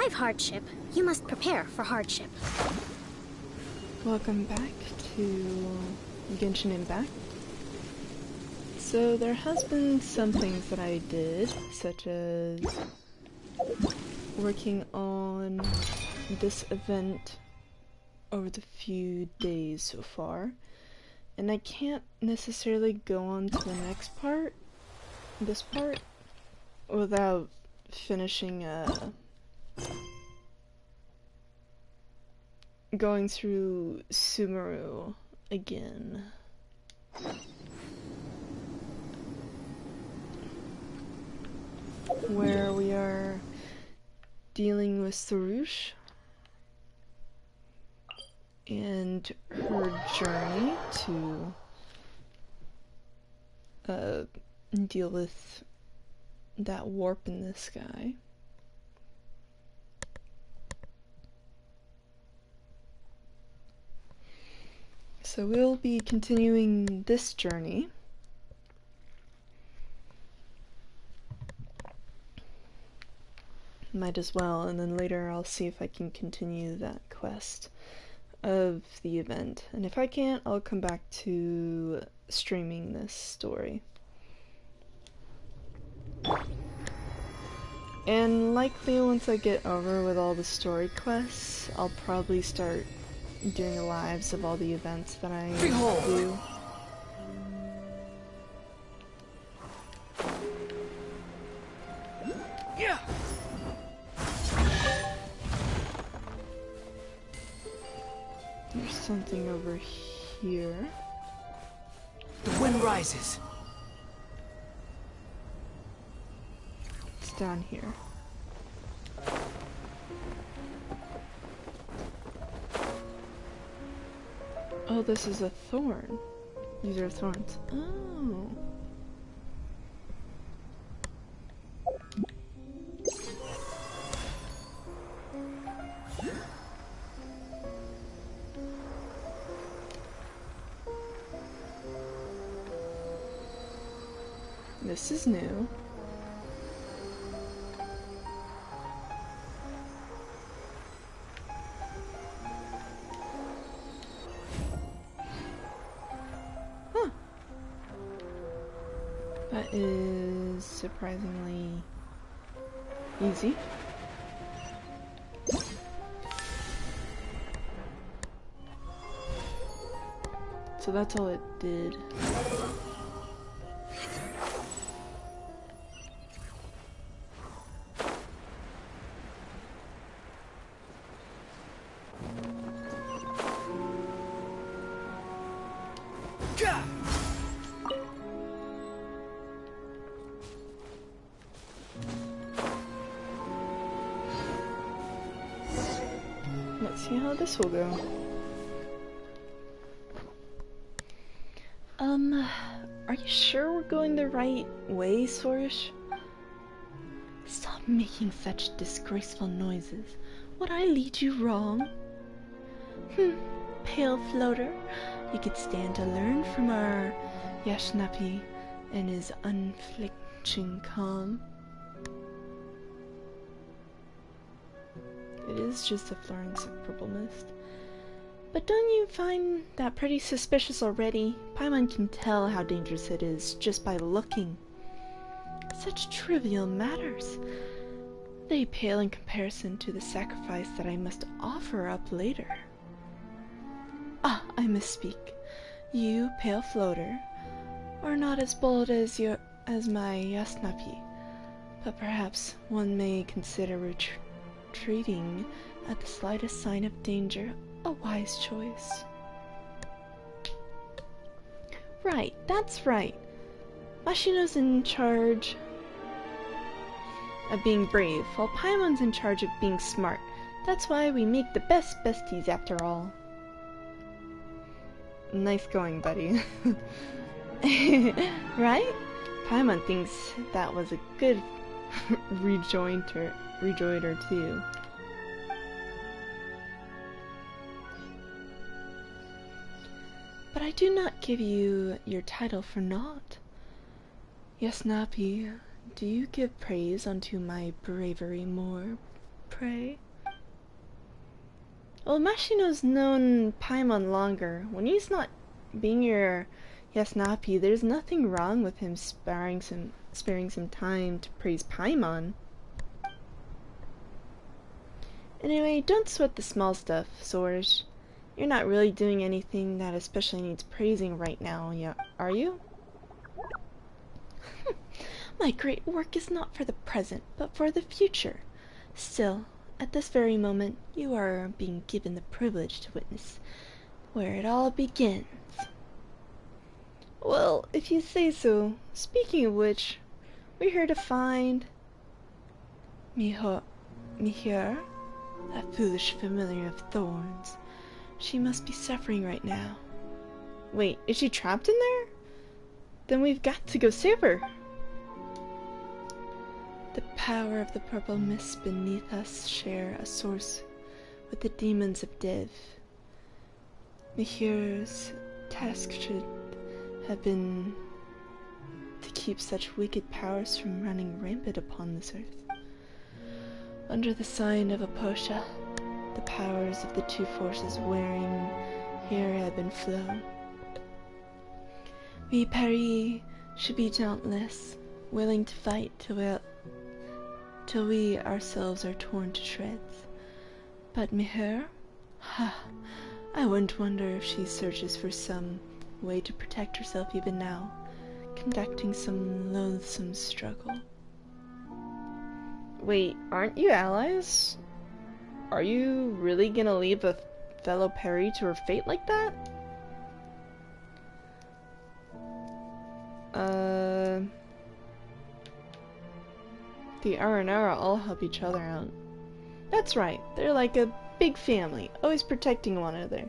survive hardship, you must prepare for hardship. Welcome back to Genshin Impact. So there has been some things that I did, such as working on this event over the few days so far, and I can't necessarily go on to the next part, this part, without finishing going through Sumeru again. Where we are dealing with Sarush and her journey to deal with that warp in the sky. So we'll be continuing this journey. Might as well, and then later I'll see if I can continue that quest of the event. And if I can't, I'll come back to streaming this story. And likely once I get over with all the story quests, I'll probably start doing lives of all the events that I do. Yeah. There's something over here. The wind rises. It's down here. Oh, this is a thorn. These are thorns. Oh. This is new. Huh. That is surprisingly easy. So that's all it did. Let's see how this will go. Are you sure we're going the right way, Sorish? Stop making such disgraceful noises. Would I lead you wrong? Pale floater, you could stand to learn from our Yashnapi and his unflinching calm. It is just a Florence of purple mist. But don't you find that pretty suspicious already? Paimon can tell how dangerous it is just by looking. Such trivial matters. They pale in comparison to the sacrifice that I must offer up later. Ah, I misspeak. You, pale floater, are not as bold as my Yasnapi, but perhaps one may consider retreating at the slightest sign of danger a wise choice. Right, that's right. Mashino's in charge of being brave, while Paimon's in charge of being smart. That's why we make the best besties after all. Nice going, buddy. Right? Paimon thinks that was a good rejoinder too. But I do not give you your title for naught. Yes, Napi, do you give praise unto my bravery more pray? Well, Mashino's known Paimon longer. When he's not being your Yasnapi, there's nothing wrong with him sparing some time to praise Paimon. Anyway, don't sweat the small stuff, Sorish. You're not really doing anything that especially needs praising right now, are you? My great work is not for the present, but for the future. Still, at this very moment, you are being given the privilege to witness where it all begins. Well, if you say so. Speaking of which, we're here to find Mihir, that foolish familiar of thorns. She must be suffering right now. Wait, is she trapped in there? Then we've got to go save her. The power of the purple mists beneath us share a source with the demons of Dev. Mihir's task should have been to keep such wicked powers from running rampant upon this earth. Under the sign of Aposha, the powers of the two forces wearing here ebb and flow. We Paris should be dauntless, willing to fight till we ourselves are torn to shreds. But Mihir? I wouldn't wonder if she searches for some way to protect herself even now, conducting some loathsome struggle. Wait, aren't you allies? Are you really gonna leave a fellow Peri to her fate like that? The Aranara all help each other out. That's right, they're like a big family, always protecting one another.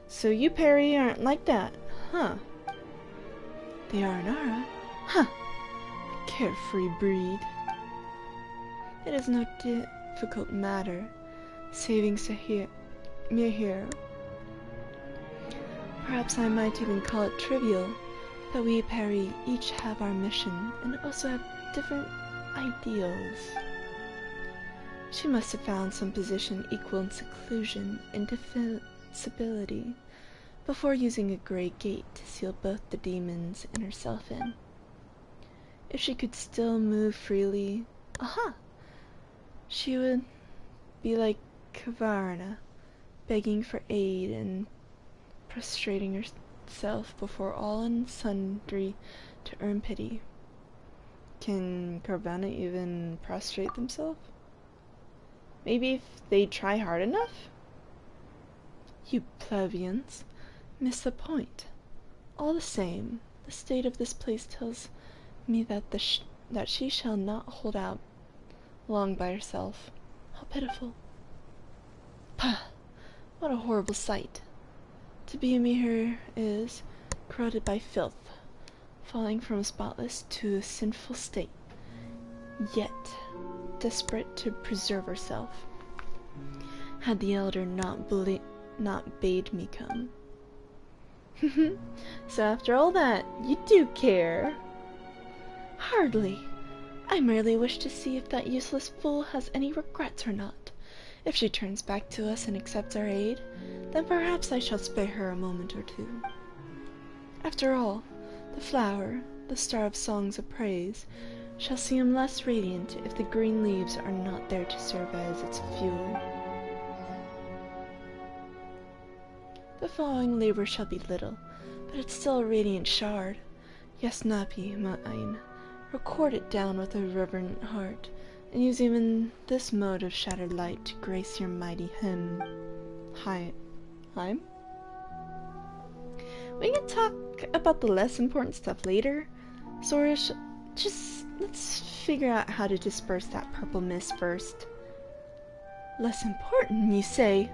So you Peri aren't like that, huh? The Aranara? Huh! A carefree breed. It is no difficult matter, saving Mihir. Perhaps I might even call it trivial, that we Peri each have our mission, and also have different ideals. She must have found some position equal in seclusion and defensibility before using a grey gate to seal both the demons and herself in. If she could still move freely, she would be like Kavarna, begging for aid and prostrating herself before all and sundry to earn pity. Can Carvana even prostrate themselves? Maybe if they try hard enough? You plebeians miss the point. All the same, the state of this place tells me that that she shall not hold out long by herself. How pitiful. Pah! What a horrible sight. To be a Mihir is corroded by filth, falling from spotless to a sinful state, yet desperate to preserve herself. Had the elder not bade me come. So after all that, you do care? Hardly. I merely wish to see if that useless fool has any regrets or not. If she turns back to us and accepts our aid, then perhaps I shall spare her a moment or two. After all, the flower, the star of songs of praise, shall seem less radiant if the green leaves are not there to serve as its fuel. The following labor shall be little, but it's still a radiant shard. Yasnapi mine, record it down with a reverent heart, and use even this mode of shattered light to grace your mighty hymn. Heim? We can talk about the less important stuff later. Sorish, just let's figure out how to disperse that purple mist first. Less important, you say?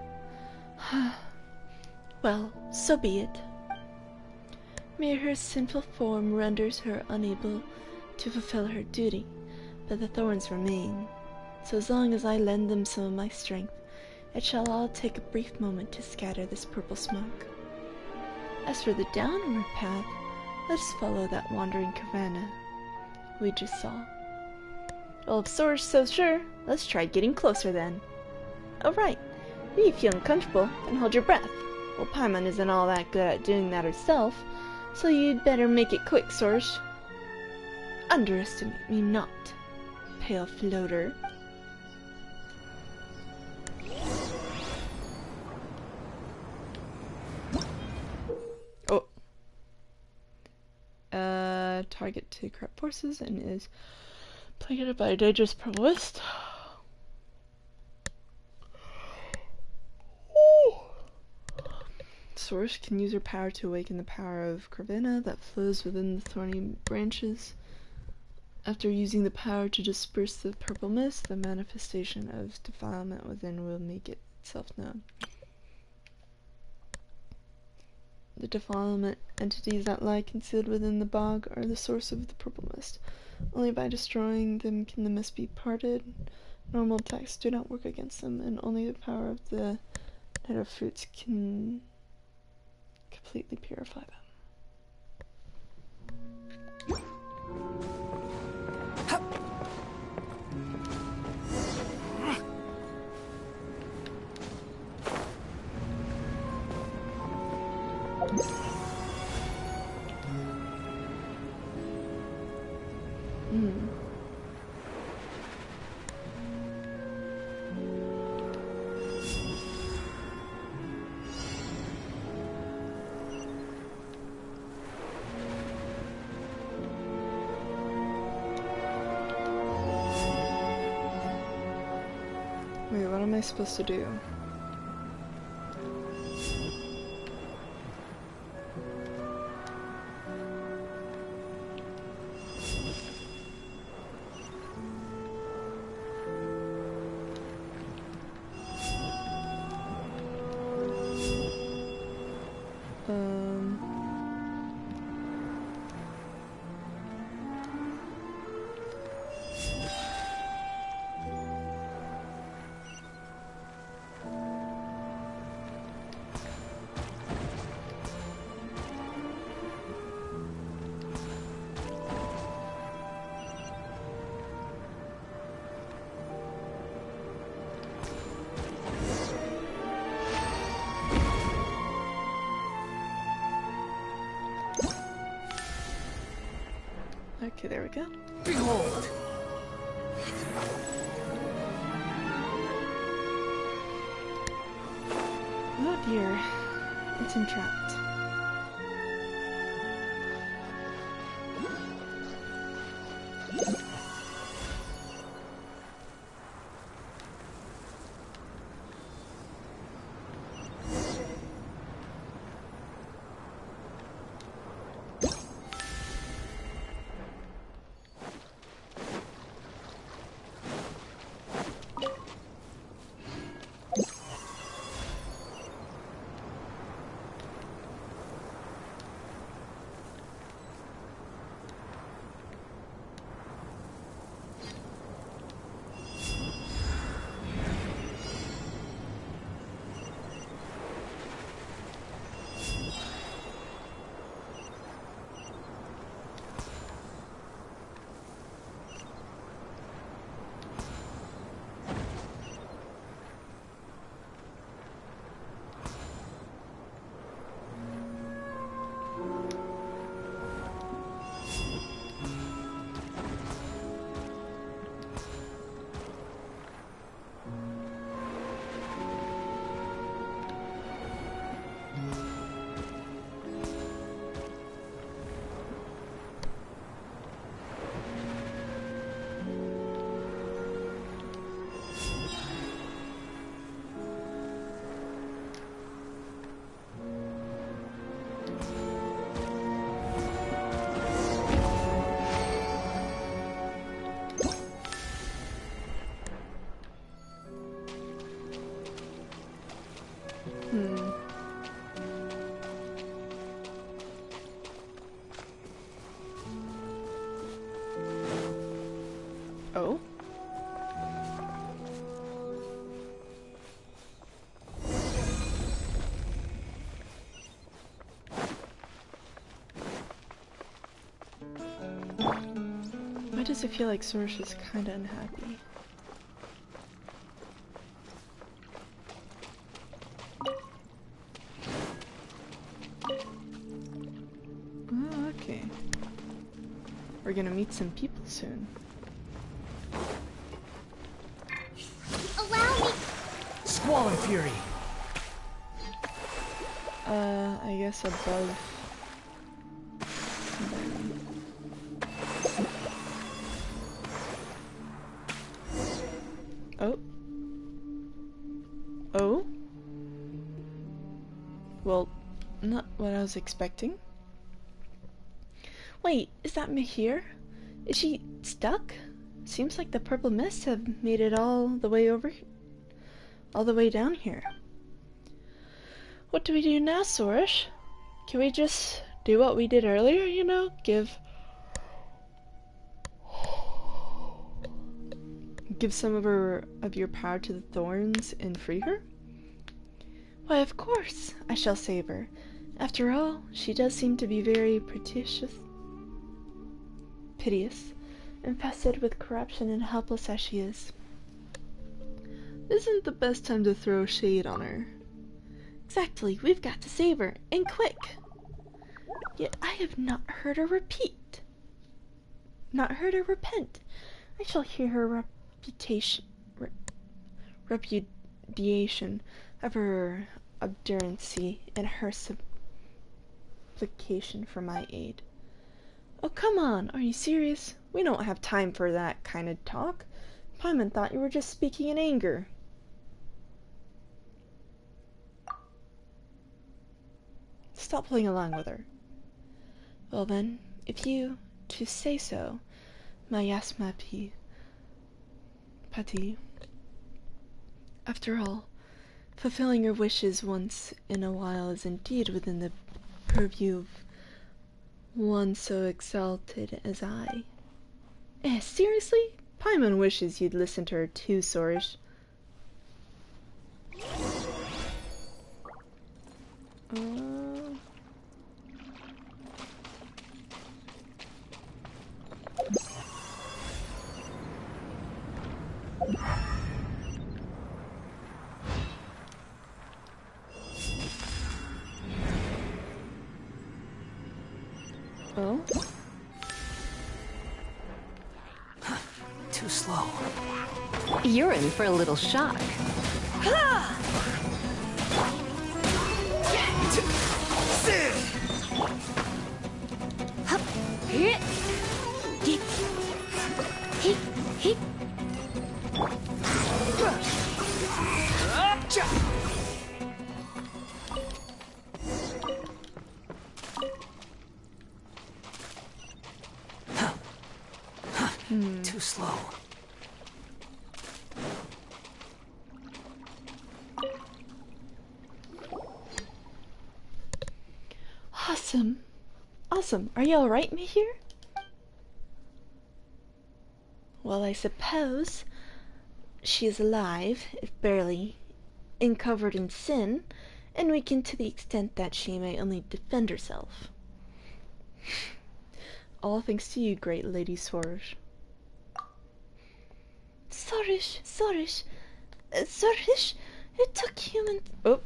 Well, so be it. Mere her sinful form renders her unable to fulfill her duty, but the thorns remain. So as long as I lend them some of my strength, it shall all take a brief moment to scatter this purple smoke. As for the downward path, let us follow that wandering cavana we just saw. Well, if Sora's so sure, let's try getting closer then. Oh right, if you feel uncomfortable, then hold your breath. Well, Paimon isn't all that good at doing that herself, so you'd better make it quick, Sorsh. Underestimate me not, pale floater. Oh. Target to corrupt forces and is plagued by a dangerous purple-mist. Sorsh can use her power to awaken the power of Corvina that flows within the thorny branches. After using the power to disperse the purple mist, the manifestation of defilement within will make itself known. The defilement entities that lie concealed within the bog are the source of the purple mist. Only by destroying them can the mist be parted. Normal attacks do not work against them, and only the power of the Night of Fruits can completely purify them. Wait, what am I supposed to do? Okay, there we go. Behold! Oh dear, it's entrapped. Oh? Why does it feel like Sorsh is kinda unhappy? We're gonna meet some people soon. Allow me. Squall and Fury. I guess above. Oh. Oh? Well, not what I was expecting. Wait, is that Mahir? Is she stuck? Seems like the purple mists have made it all the way down here. What do we do now, Sorish? Can we just do what we did earlier, you know? Give some of your power to the thorns and free her? Why, of course, I shall save her. After all, she does seem to be very piteous, infested with corruption and helpless as she is. Isn't the best time to throw shade on her. Exactly, we've got to save her, and quick! Yet I have not heard her repent. I shall hear her repudiation of her obduracy and her supplication for my aid. Oh, come on, are you serious? We don't have time for that kind of talk. Paimon thought you were just speaking in anger. Stop playing along with her. Well then, if you to say so, my Yasma Pati. After all, fulfilling your wishes once in a while is indeed within the purview of one so exalted as I. Seriously? Paimon wishes you'd listen to her too, Sorish. Oh? Too slow. You're in for a little shock. Too slow. Awesome. Awesome. Are you alright, Mahir? Well, I suppose she is alive, if barely, and covered in sin, and weakened to the extent that she may only defend herself. All thanks to you, great Lady Sorish. Sorish, it took humans. Oh.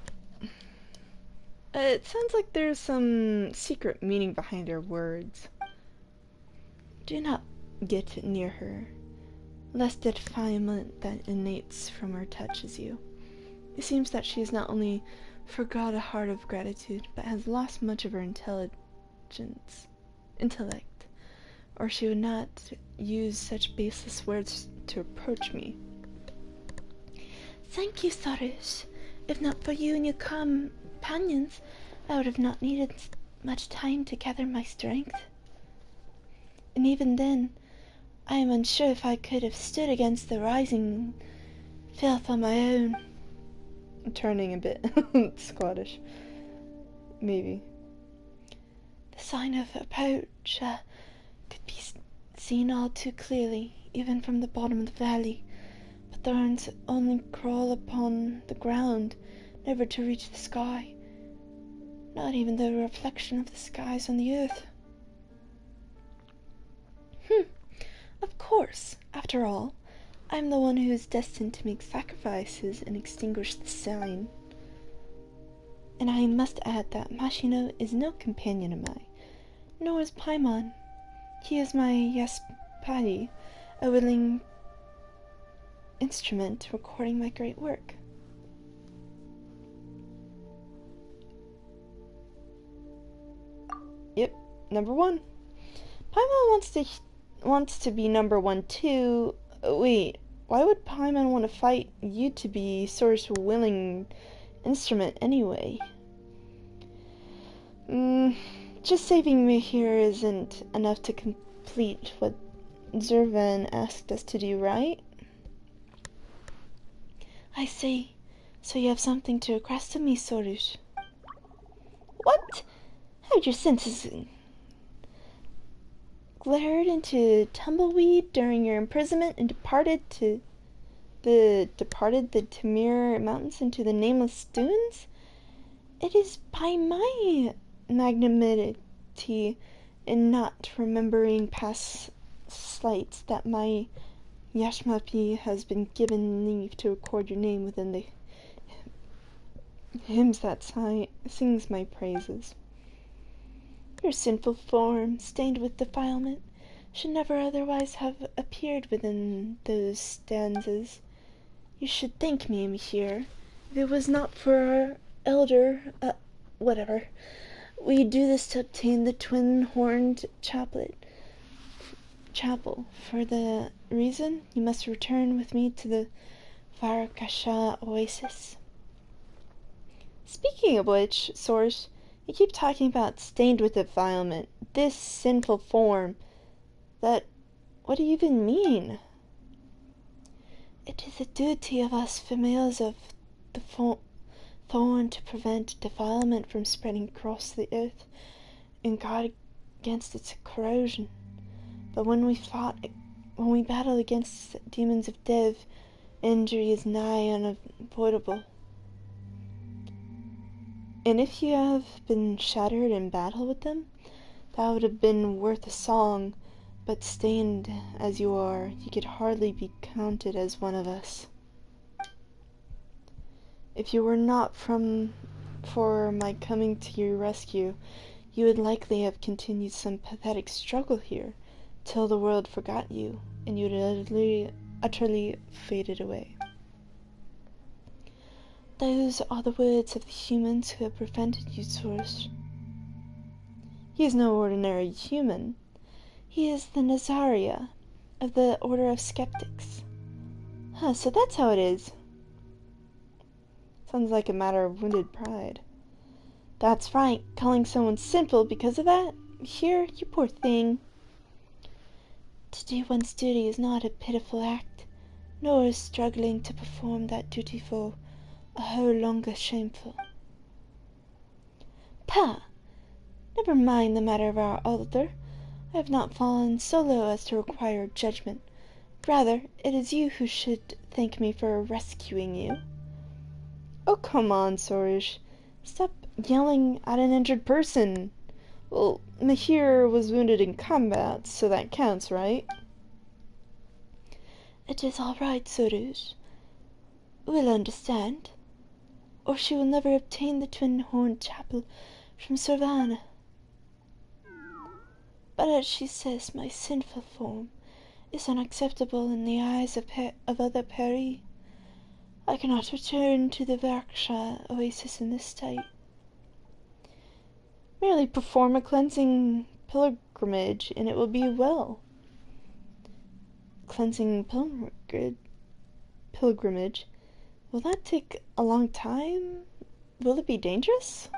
It sounds like there's some secret meaning behind her words. Do not get near her, lest the defilement that emanates from her touches you. It seems that she has not only forgot a heart of gratitude, but has lost much of her intellect, or she would not use such baseless words to approach me. Thank you, Sorish. If not for you and your companions, I would have not needed much time to gather my strength. And even then, I am unsure if I could have stood against the rising filth on my own. I'm turning a bit Scottish. Maybe. The sign of approach could be seen all too clearly, even from the bottom of the valley. But thorns only crawl upon the ground, never to reach the sky. Not even the reflection of the skies on the earth. Of course, after all, I am the one who is destined to make sacrifices and extinguish the sign. And I must add that Mashino is no companion of mine, nor is Paimon. He is my Yaspadi, a willing instrument recording my great work. Yep, number one. Paimon wants to be number one too. Wait, why would Paimon want to fight you to be Sora's willing instrument anyway? Just saving me here isn't enough to complete what Zervan asked us to do, right? I see. So you have something to request of me, Sorush. What? How'd your senses glared into tumbleweed during your imprisonment and departed the Tamir Mountains into the nameless dunes? It is by my magnanimity in not remembering past slights that my Yashmapi has been given leave to record your name within the hymns that sings my praises. Your sinful form, stained with defilement, should never otherwise have appeared within those stanzas. You should thank me here. If it was not for our elder, whatever. We do this to obtain the twin-horned chapel. For the reason, you must return with me to the Varakasha oasis. Speaking of which, Source, you keep talking about stained with defilement, this sinful form. What do you even mean? It is a duty of us females of the thorn to prevent defilement from spreading across the earth and guard against its corrosion. But when we battle against demons of Dev, injury is nigh unavoidable. And if you have been shattered in battle with them, that would have been worth a song, but stained as you are, you could hardly be counted as one of us. If you were not for my coming to your rescue, you would likely have continued some pathetic struggle here, till the world forgot you, and you would utterly faded away. Those are the words of the humans who have prevented you, Source. He is no ordinary human. He is the Nazaria of the Order of Skeptics. Huh, so that's how it is. Sounds like a matter of wounded pride. That's right, calling someone sinful because of that? Here, you poor thing. To do one's duty is not a pitiful act, nor is struggling to perform that duty for a whole longer shameful. Pah! Never mind the matter of our altar. I have not fallen so low as to require judgment. Rather, it is you who should thank me for rescuing you. Oh, come on, Sorush. Stop yelling at an injured person. Well, Mahir was wounded in combat, so that counts, right? It is all right, Sorush. We'll understand. Or she will never obtain the twin-horned chapel from Sorvana. But as she says, my sinful form is unacceptable in the eyes of other Peri. I cannot return to the Varksha oasis in this state. Merely perform a cleansing pilgrimage, and it will be well. Cleansing pilgrimage? Will that take a long time? Will it be dangerous?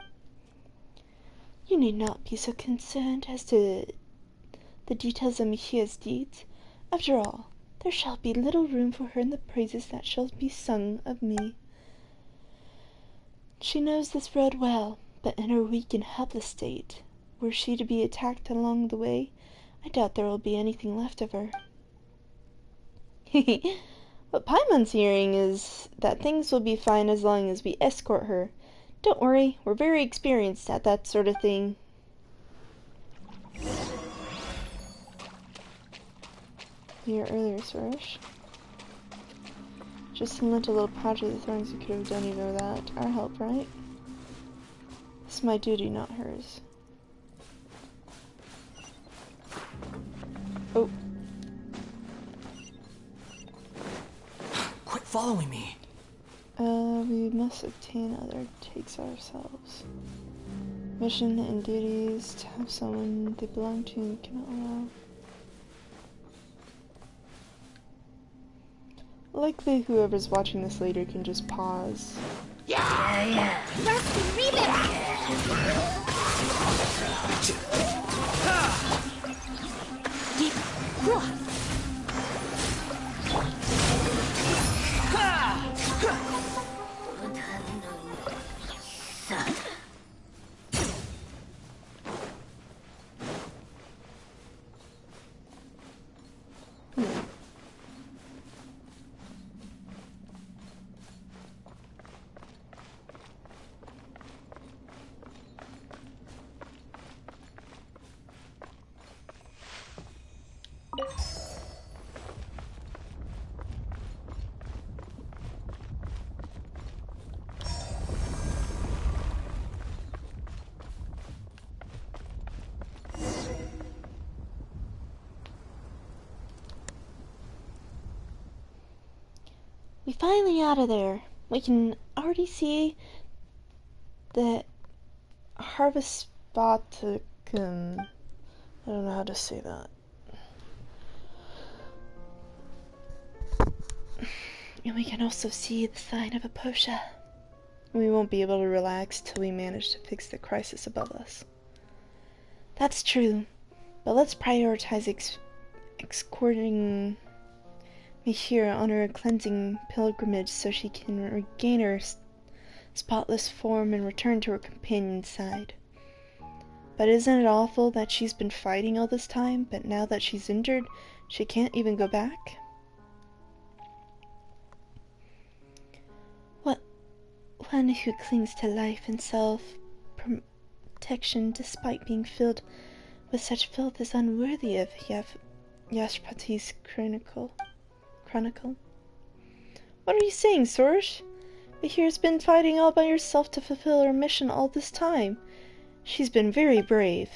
You need not be so concerned as to the details of Mihia's deeds. After all, there shall be little room for her in the praises that shall be sung of me. She knows this road well, but in her weak and helpless state, were she to be attacked along the way, I doubt there will be anything left of her. What Paimon's hearing is that things will be fine as long as we escort her. Don't worry, we're very experienced at that sort of thing. Here earlier, Sorush. Just lent a little patch of the thorns you could have done either that. Our help, right? This is my duty, not hers. following me. We must obtain other takes ourselves. Mission and duties to have someone they belong to and cannot allow. Likely whoever's watching this later can just pause. Rusty remix! We finally out of there. We can already see the harvest spot. I don't know how to say that. And we can also see the sign of a Posha. We won't be able to relax till we manage to fix the crisis above us. That's true, but let's prioritize escorting me here on her cleansing pilgrimage so she can regain her spotless form and return to her companion's side. But isn't it awful that she's been fighting all this time, but now that she's injured, she can't even go back? One who clings to life and self-protection despite being filled with such filth is unworthy of Yashpati's chronicle. What are you saying, Sorosh? Bahir's been fighting all by herself to fulfill her mission all this time. She's been very brave.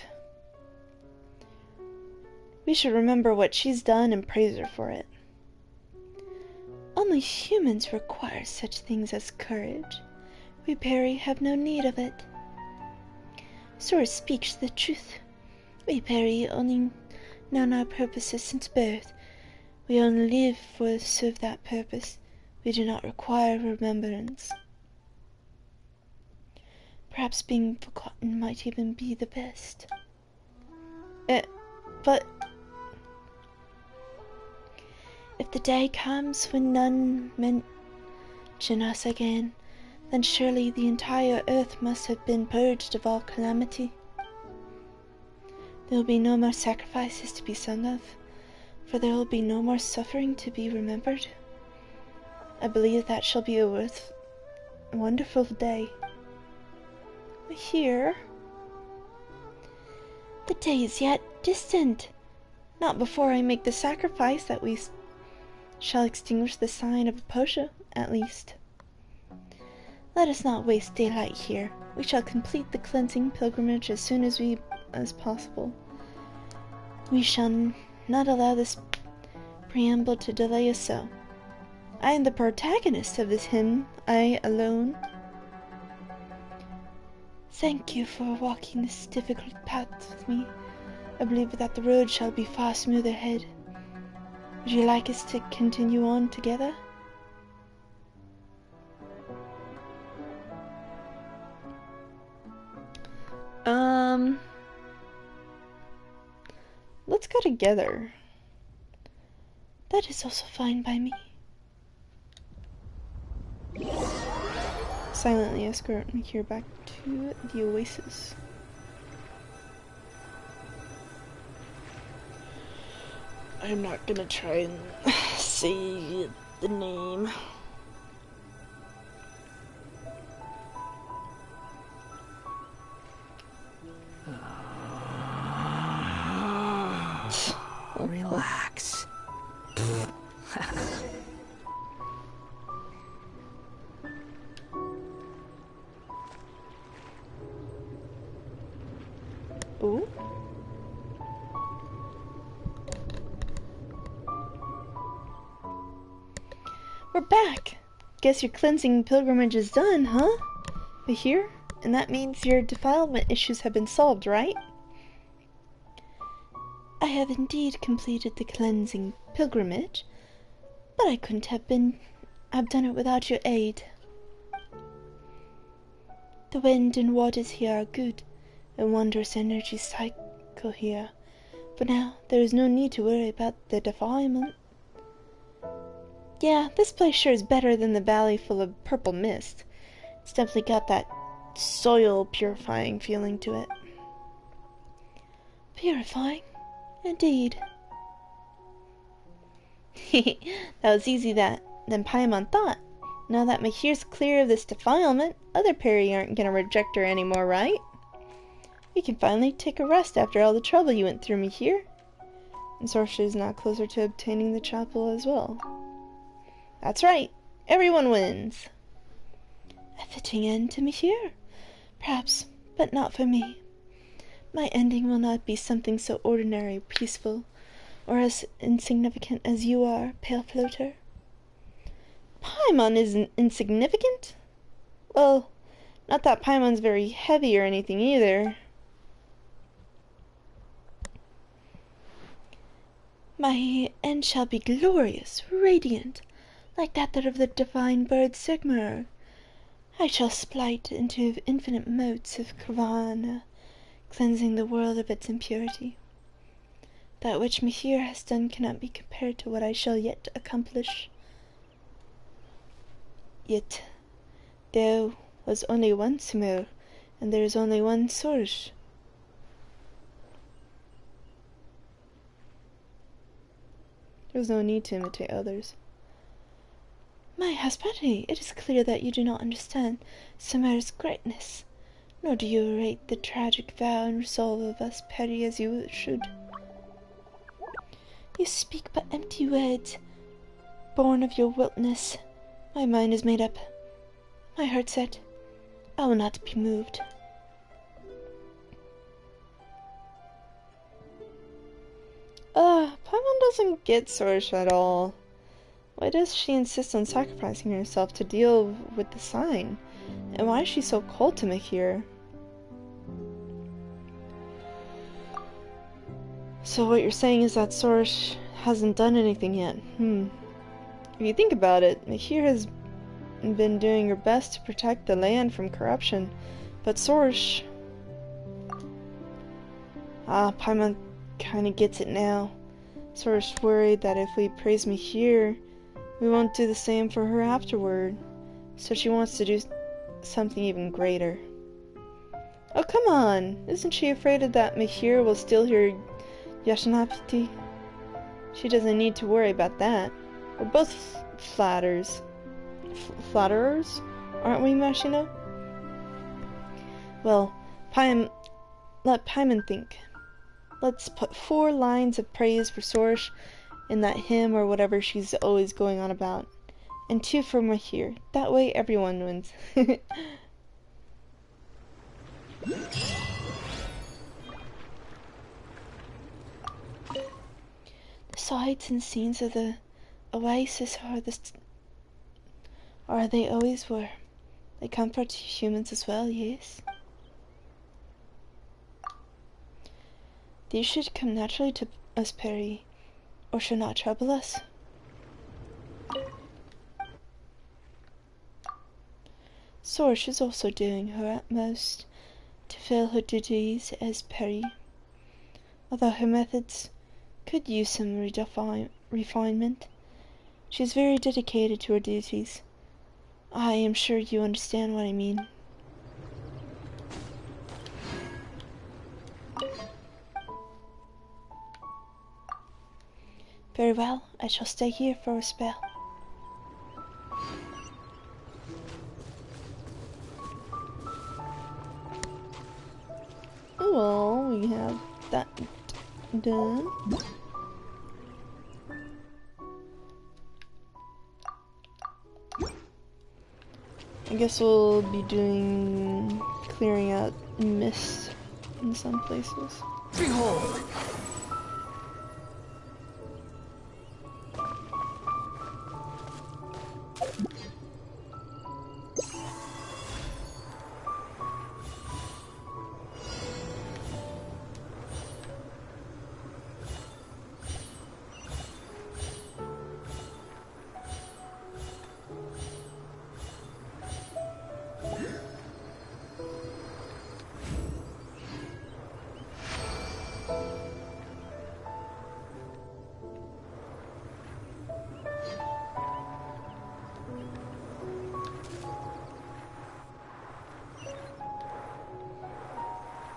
We should remember what she's done and praise her for it. Only humans require such things as courage. We Peri have no need of it. Sora speaks the truth. We Peri only known our purposes since birth. We only live to serve that purpose. We do not require remembrance. Perhaps being forgotten might even be the best. But if the day comes when none mention us again, then surely the entire earth must have been purged of all calamity. There will be no more sacrifices to be sung of, for there will be no more suffering to be remembered. I believe that shall be a wonderful day. Here, the day is yet distant. Not before I make the sacrifice that we shall extinguish the sign of Posha, at least. Let us not waste daylight here. We shall complete the cleansing pilgrimage as soon as possible. We shall not allow this preamble to delay us so. I am the protagonist of this hymn, I alone. Thank you for walking this difficult path with me. I believe that the road shall be far smoother ahead. Would you like us to continue on together? Let's go together. That is also fine by me. Silently escort me here back to the oasis. I'm not gonna try and say the name. Relax. Ooh. We're back! Guess your cleansing pilgrimage is done, huh? Mahir? And that means your defilement issues have been solved, right? I have indeed completed the cleansing pilgrimage, but I couldn't have done it without your aid. The wind and waters here are good, and wondrous energy cycle here. For now, there is no need to worry about the defilement. Yeah, this place sure is better than the valley full of purple mist. It's definitely got that soil purifying feeling to it. Purifying? Indeed. That was easy than Paimon thought. Now that Mahir's clear of this defilement, other Peri aren't gonna reject her anymore, right? We can finally take a rest after all the trouble you went through, Mahir. And Sorsha is now closer to obtaining the chapel as well. That's right. Everyone wins. A fitting end to Mahir. Perhaps, but not for me. My ending will not be something so ordinary, peaceful, or as insignificant as you are, pale floater. Paimon isn't insignificant? Well, not that Paimon's very heavy or anything either. My end shall be glorious, radiant, like that of the divine bird Sigmar. I shall split into infinite motes of Kravana, cleansing the world of its impurity. That which Mahir has done cannot be compared to what I shall yet accomplish. Yet, there was only one Simur, and there is only one Sorsh. There's no need to imitate others. My husband, it is clear that you do not understand Simur's greatness, nor do you rate the tragic vow and resolve of us Peri as you should. You speak but empty words, born of your wildness. My mind is made up. My heart set. I will not be moved. Paimon doesn't get Sorsha at all. Why does she insist on sacrificing herself to deal with the sign? And why is she so cold to Mahir? So what you're saying is that Sorsh hasn't done anything yet. If you think about it, Mahir has been doing her best to protect the land from corruption, but Sorsh... Paimon kinda gets it now. Sorsh worried that if we praise Mahir, we won't do the same for her afterward, so she wants to do something even greater. Oh, come on! Isn't she afraid of that Mahir will steal her Yashanapti? She doesn't need to worry about that. We're both flatterers, aren't we, Mashina? Well, let Paimon think. Let's put 4 lines of praise for Sorsh in that hymn or whatever she's always going on about, and 2 for Mahir. That way everyone wins. The sights and scenes of the oasis are they always were. They comfort humans as well, yes. These should come naturally to us, Peri, or should not trouble us. Sorsh is also doing her utmost to fill her duties as Peri, although her methods could use some refinement. She is very dedicated to her duties. I am sure you understand what I mean. Very well, I shall stay here for a spell. Well, we have that done. I guess we'll be clearing out mist in some places. Behold!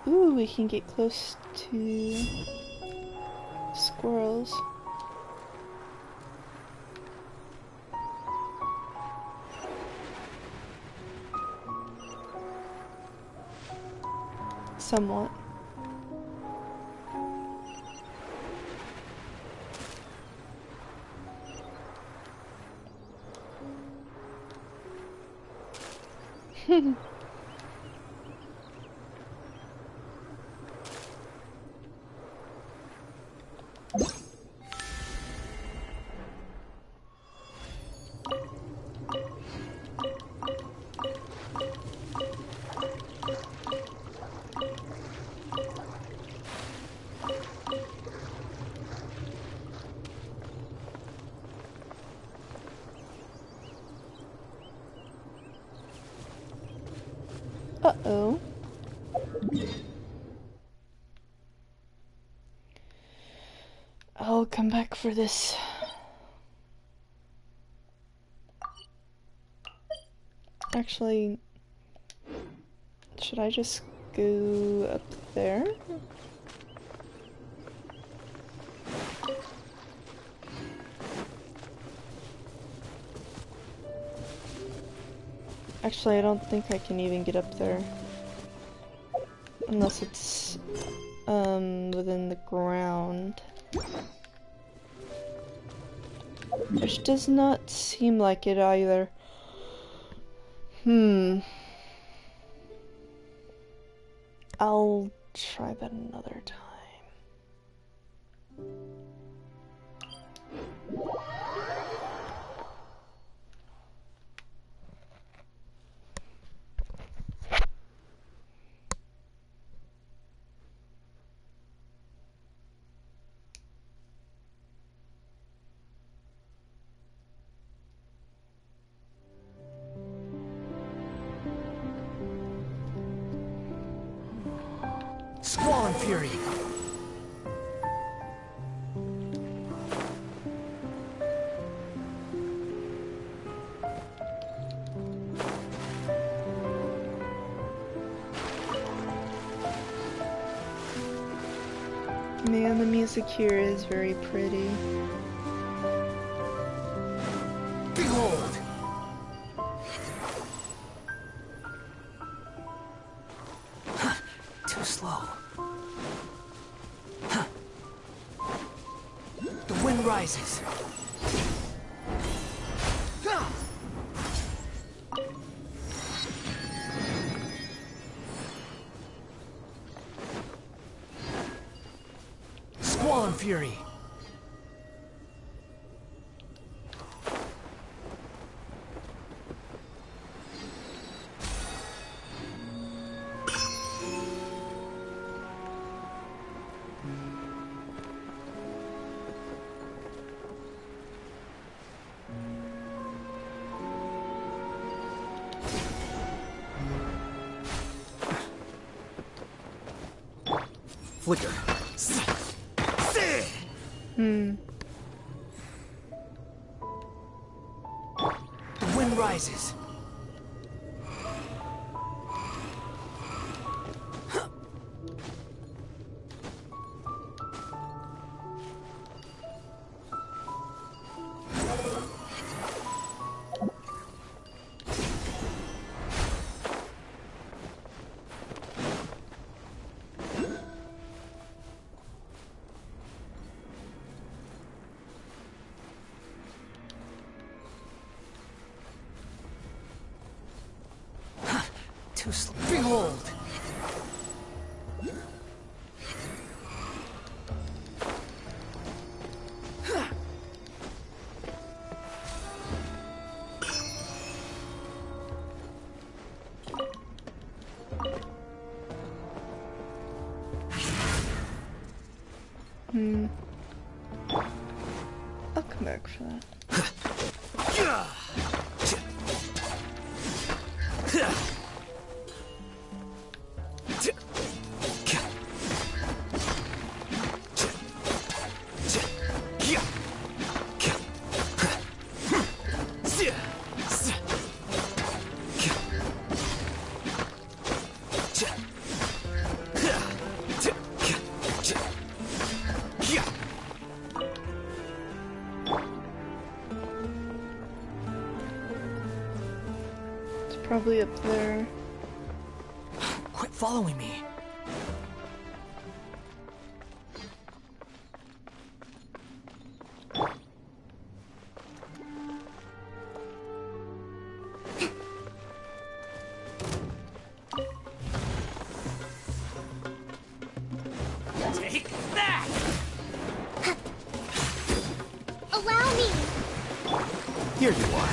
Ooh, we can get close to squirrels. Somewhat. Uh-oh. I'll come back for this. Actually, should I just go up there? Actually, I don't think I can even get up there. Unless it's, within the ground. Which does not seem like it either. I'll try that another time. Squall and Fury. Man, the music here is very pretty. Behold! Too slow. The wind rises. Squall and Fury. Flicker. The wind rises. Too slow. Behold! I'll come back for that. probably up there. Quit following me. Take that! Allow me! Here you are.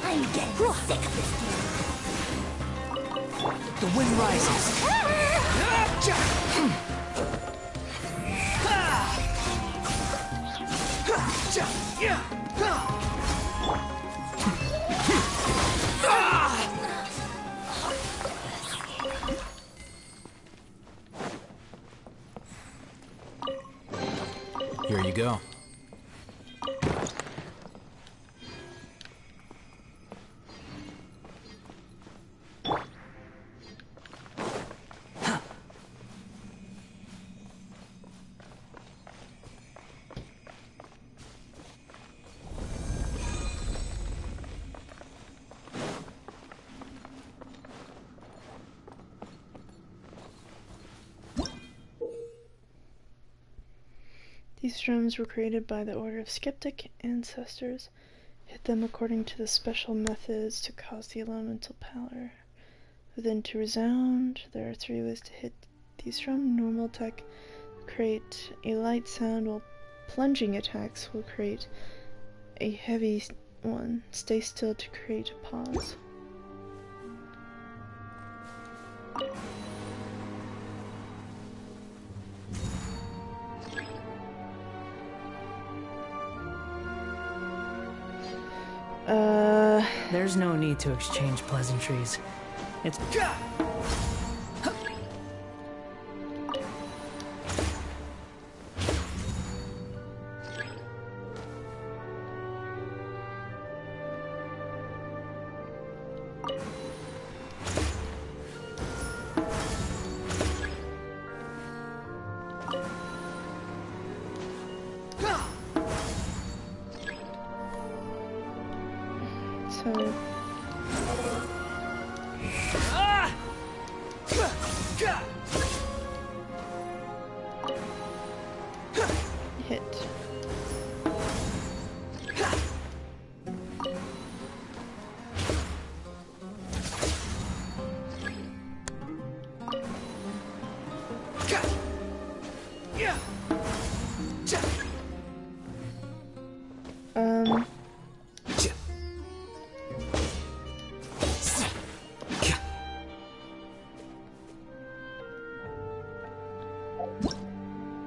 I'm getting sick of this The wind rises. Here you go. These drums were created by the Order of Skeptic Ancestors. Hit them according to the special methods to cause the elemental power within to resound. There are 3 ways to hit these drums. Normal attack will create a light sound, while plunging attacks will create a heavy one. Stay still to create a pause. There's no need to exchange pleasantries. It's... So hit.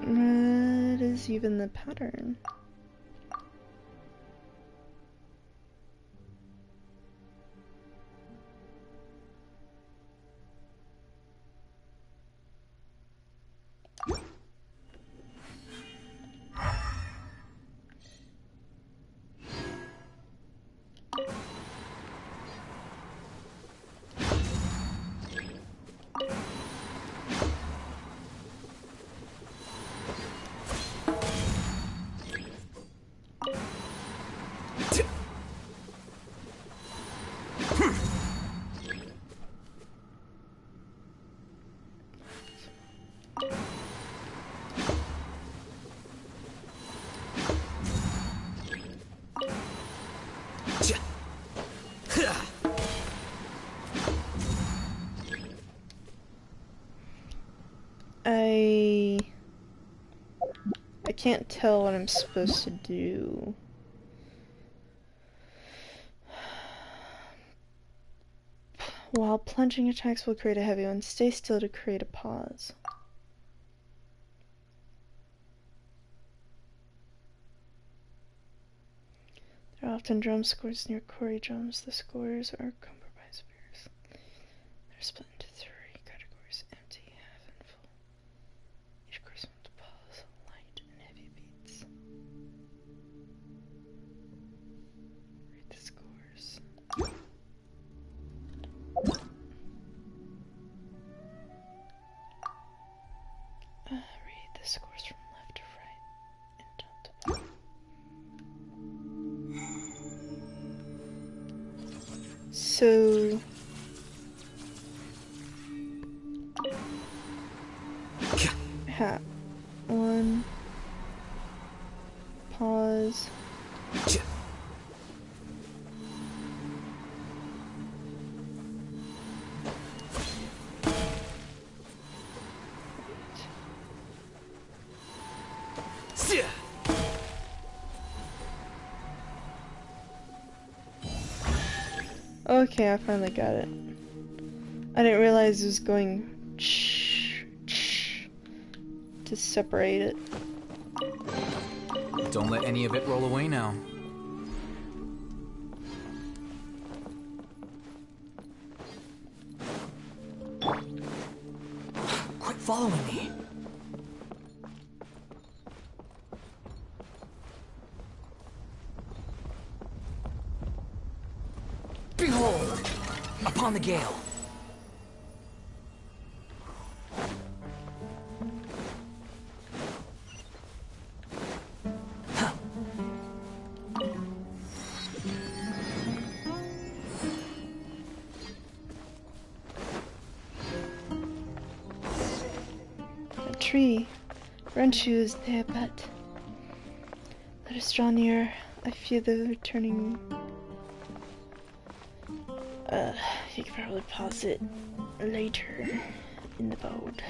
What is even the pattern? I can't tell what I'm supposed to do. While plunging attacks will create a heavy one, stay still to create a pause. There are often drum scores near quarry drums. The scores are composed by spears. They're split into 3 categories: empty, half, and full. Each corresponds to pause, light, and heavy beats. Read the scores. the scores from left to right and top to bottom. So one pause. Okay, I finally got it. I didn't realize it was going to separate it. Don't let any of it roll away now. Quit following me. Behold, upon the gale. A tree. Renshu is there, but let us draw near. I fear the returning. You could probably pause it later in the boat.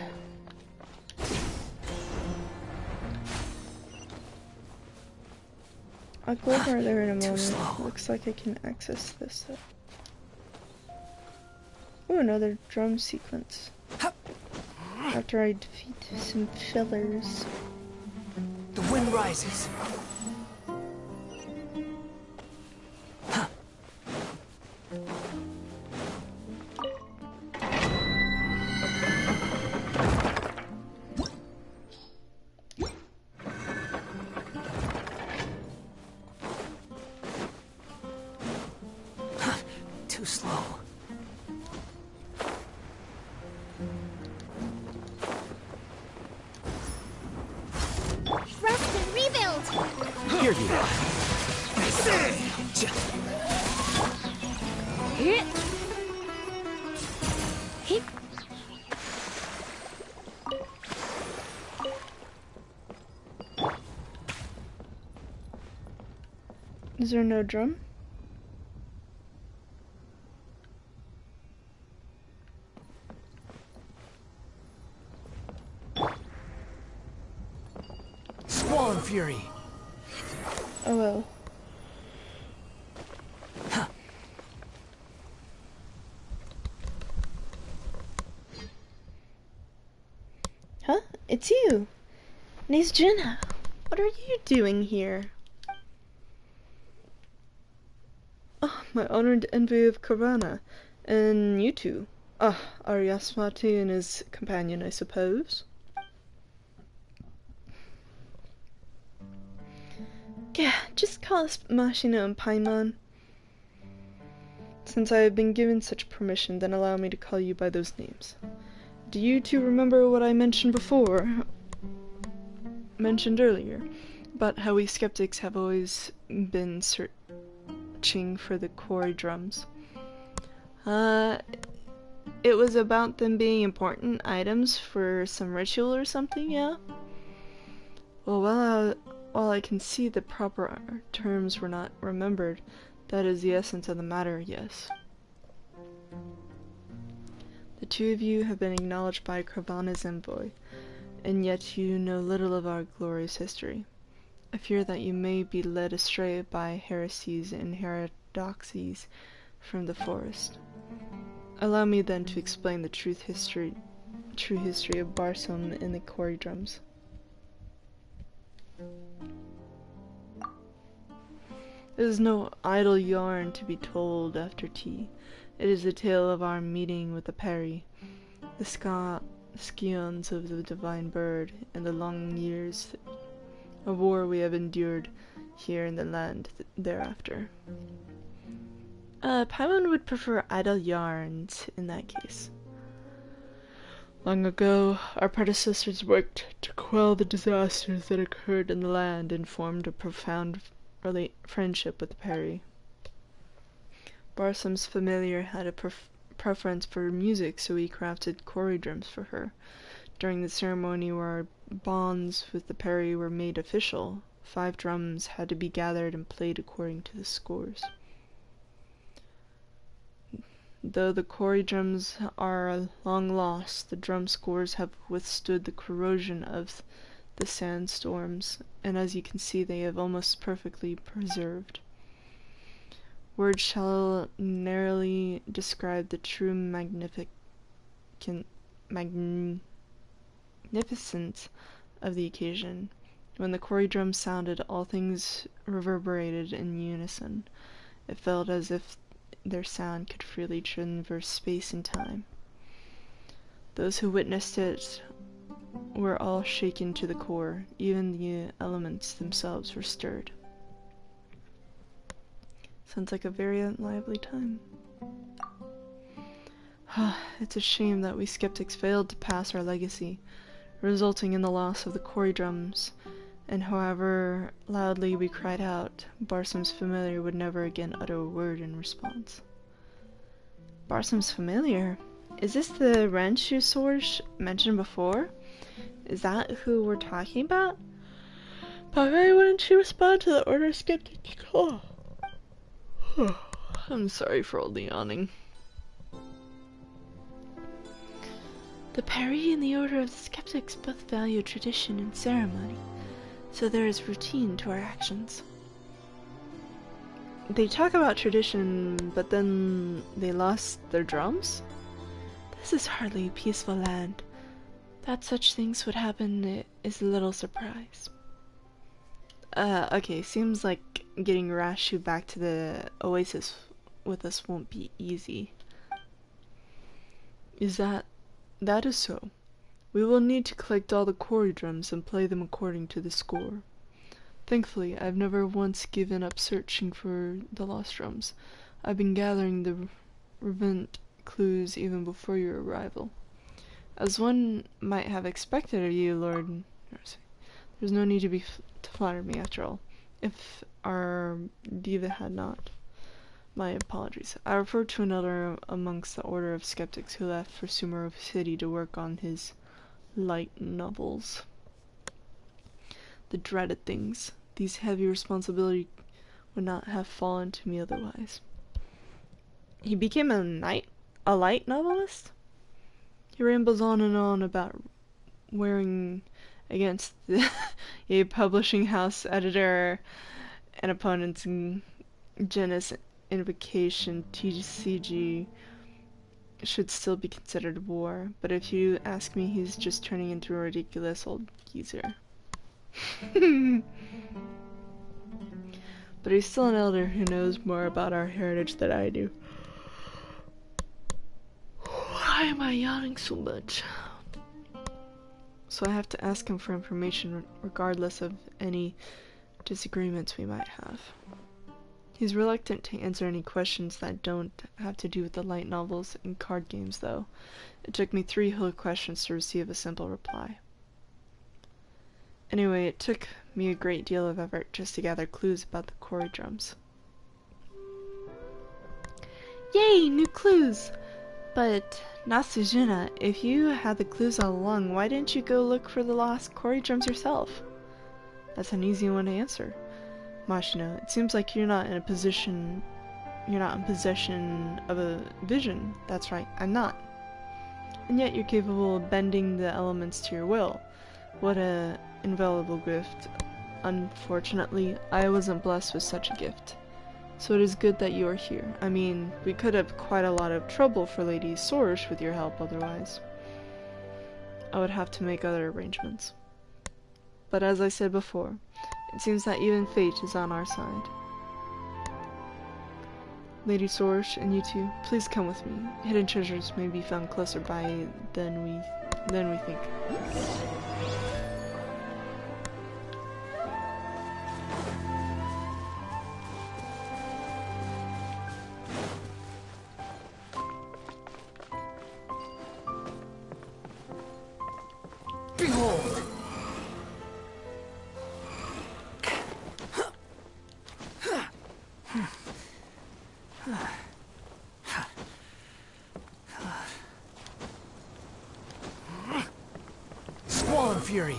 I'll go over there in a moment. Looks like I can access this. Ooh, another drum sequence. After I defeat some fillers. The wind rises. Too slow. Rest and rebuild! Here you are. Is there no drum? Squall and fury. Oh well. Huh? It's you! Nice Junha! What are you doing here? Oh, my honored envy of Karana. And you two. Ah, Aryasmati and his companion, I suppose. Yeah, just call us Mashina and Paimon. Since I have been given such permission, then allow me to call you by those names. Do you two remember what I mentioned earlier, about how we skeptics have always been searching for the quarry drums? It was about them being important items for some ritual or something, yeah? Well, while I can see the proper terms were not remembered, that is the essence of the matter, yes. The two of you have been acknowledged by Kravana's envoy, and yet you know little of our glorious history. I fear that you may be led astray by heresies and heterodoxies from the forest. Allow me then to explain the true history of Barsoom and the quarry drums. It is no idle yarn to be told after tea. It is the tale of our meeting with the Peri, the scions of the divine bird, and the long years of war we have endured here in the land thereafter. Paimon would prefer idle yarns in that case. Long ago, our predecessors worked to quell the disasters that occurred in the land and formed a profound friendship with Perry. Barsum's familiar had a preference for music, so he crafted Cory drums for her. During the ceremony where our bonds with the Perry were made official, 5 drums had to be gathered and played according to the scores. Though the Cory drums are long lost, the drum scores have withstood the corrosion of the sandstorms, and as you can see, they have almost perfectly preserved. Words shall narrowly describe the true magnificence of the occasion. When the Cory drums sounded, all things reverberated in unison. It felt as if their sound could freely traverse space and time. Those who witnessed it were all shaken to the core. Even the elements themselves were stirred. Sounds like a very lively time. It's a shame that we skeptics failed to pass our legacy, resulting in the loss of the Cory drums, and however loudly we cried out, Barsum's familiar would never again utter a word in response. Barsum's familiar? Is this the Renshu source mentioned before? Is that who we're talking about? But why wouldn't she respond to the Order of Skeptics call? I'm sorry for all the yawning. The Perry and the Order of the Skeptics both value tradition and ceremony, so there is routine to our actions. They talk about tradition, but then they lost their drums? This is hardly a peaceful land. That such things would happen is a little surprise. Okay, seems like getting Rashu back to the Oasis with us won't be easy. That is so. We will need to collect all the Cory drums and play them according to the score. Thankfully, I've never once given up searching for the lost drums. I've been gathering the relevant clues even before your arrival. As one might have expected of you, Lord Darcy, there's no need to flatter me after all. If our diva had not. My apologies. I refer to another amongst the Order of Skeptics who left for Sumeru City to work on his light novels. The dreaded things. These heavy responsibilities would not have fallen to me otherwise. He became a light novelist? He rambles on and on about wearing against a publishing house editor and opponents in Genus Invocation TCG should still be considered war, but if you ask me, he's just turning into a ridiculous old geezer. But he's still an elder who knows more about our heritage than I do. Why am I yawning so much? So I have to ask him for information regardless of any disagreements we might have. He's reluctant to answer any questions that don't have to do with the light novels and card games, though. It took me 3 whole questions to receive a simple reply. Anyway, it took me a great deal of effort just to gather clues about the Cory drums. Yay, new clues! But, Nasujina, if you had the clues all along, why didn't you go look for the lost Cory drums yourself? That's an easy one to answer. Mashino, it seems like you're not in possession of a vision. That's right, I'm not. And yet you're capable of bending the elements to your will. What a invaluable gift. Unfortunately, I wasn't blessed with such a gift. So it is good that you are here. I mean, we could have quite a lot of trouble for Lady Sourish with your help otherwise. I would have to make other arrangements. But as I said before, it seems that even fate is on our side. Lady Sourish and you two, please come with me. Hidden treasures may be found closer by than we think. Fury.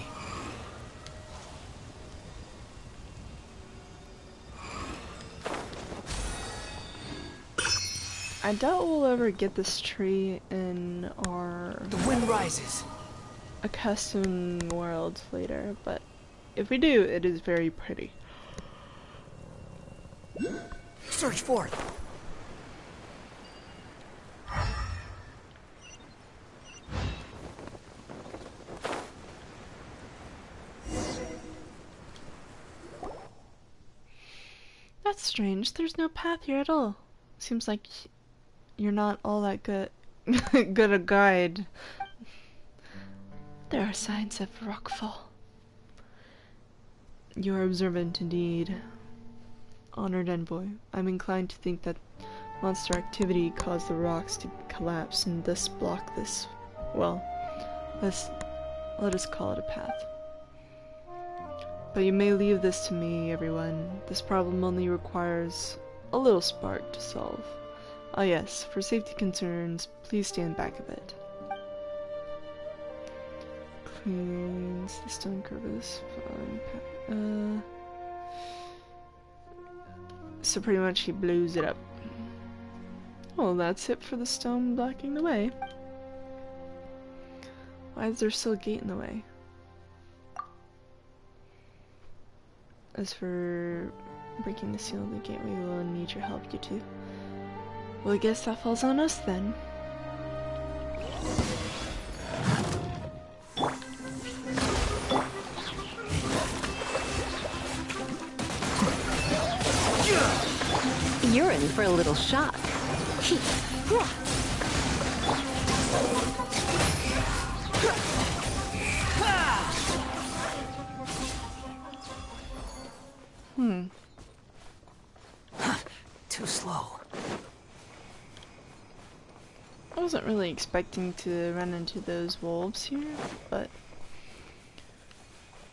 I doubt we'll ever get this tree in our The wind rises. accustomed world later, but if we do, it is very pretty. Search for it. That's strange. There's no path here at all. Seems like you're not all that good good a guide. There are signs of rockfall. You are observant indeed. Honored envoy, I'm inclined to think that monster activity caused the rocks to collapse and thus block this, well, let us call it a path. But you may leave this to me, everyone. This problem only requires a little spark to solve. Ah yes, for safety concerns, please stand back a bit. Cleans the stone crevice. So pretty much he blows it up. Well, that's it for the stone blocking the way. Why is there still a gate in the way? As for breaking the seal of the gateway, we will need your help, you two. Well, I guess that falls on us then. You're in for a little shock. Too slow. I wasn't really expecting to run into those wolves here, but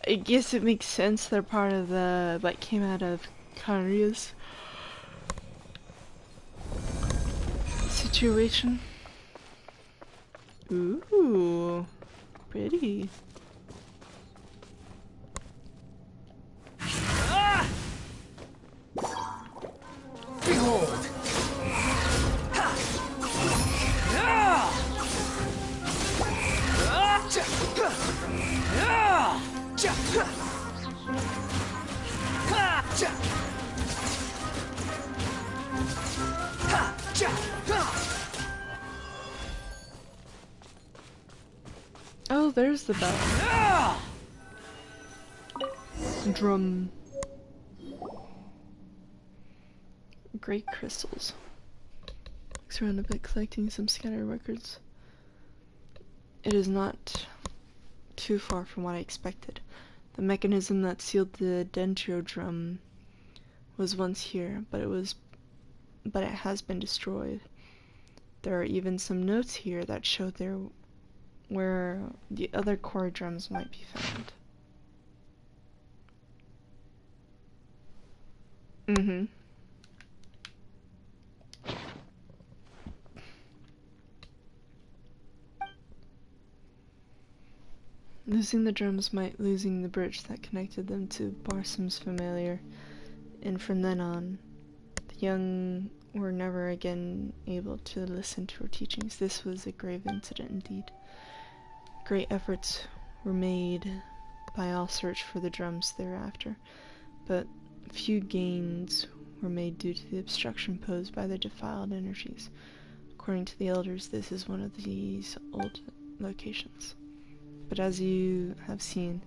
I guess it makes sense. They're part of the, like, came out of Kanria's situation. Ooh, pretty. Behold! Oh, there's the bell. Drum. Great crystals. Looks around a bit, collecting some scattered records. It is not too far from what I expected. The mechanism that sealed the dendro drum was once here, but it has been destroyed. There are even some notes here that show where the other core drums might be found. Losing the drums meant losing the bridge that connected them to Barsam's familiar, and from then on, the young were never again able to listen to her teachings. This was a grave incident indeed. Great efforts were made by all search for the drums thereafter, but few gains were made due to the obstruction posed by the defiled energies. According to the elders, this is one of these old locations. But as you have seen,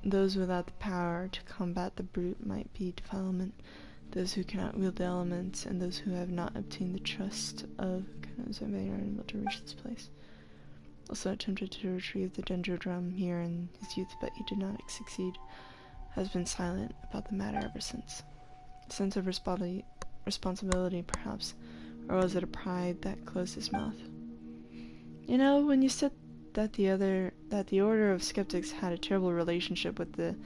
those without the power to combat the brute might be defilement, those who cannot wield the elements, and those who have not obtained the trust of Kano's are unable to reach this place. Also attempted to retrieve the dendro drum here in his youth, but he did not succeed. Has been silent about the matter ever since. A sense of responsibility, perhaps, or was it a pride that closed his mouth? You know, when you said that the Order of Skeptics had a terrible relationship with the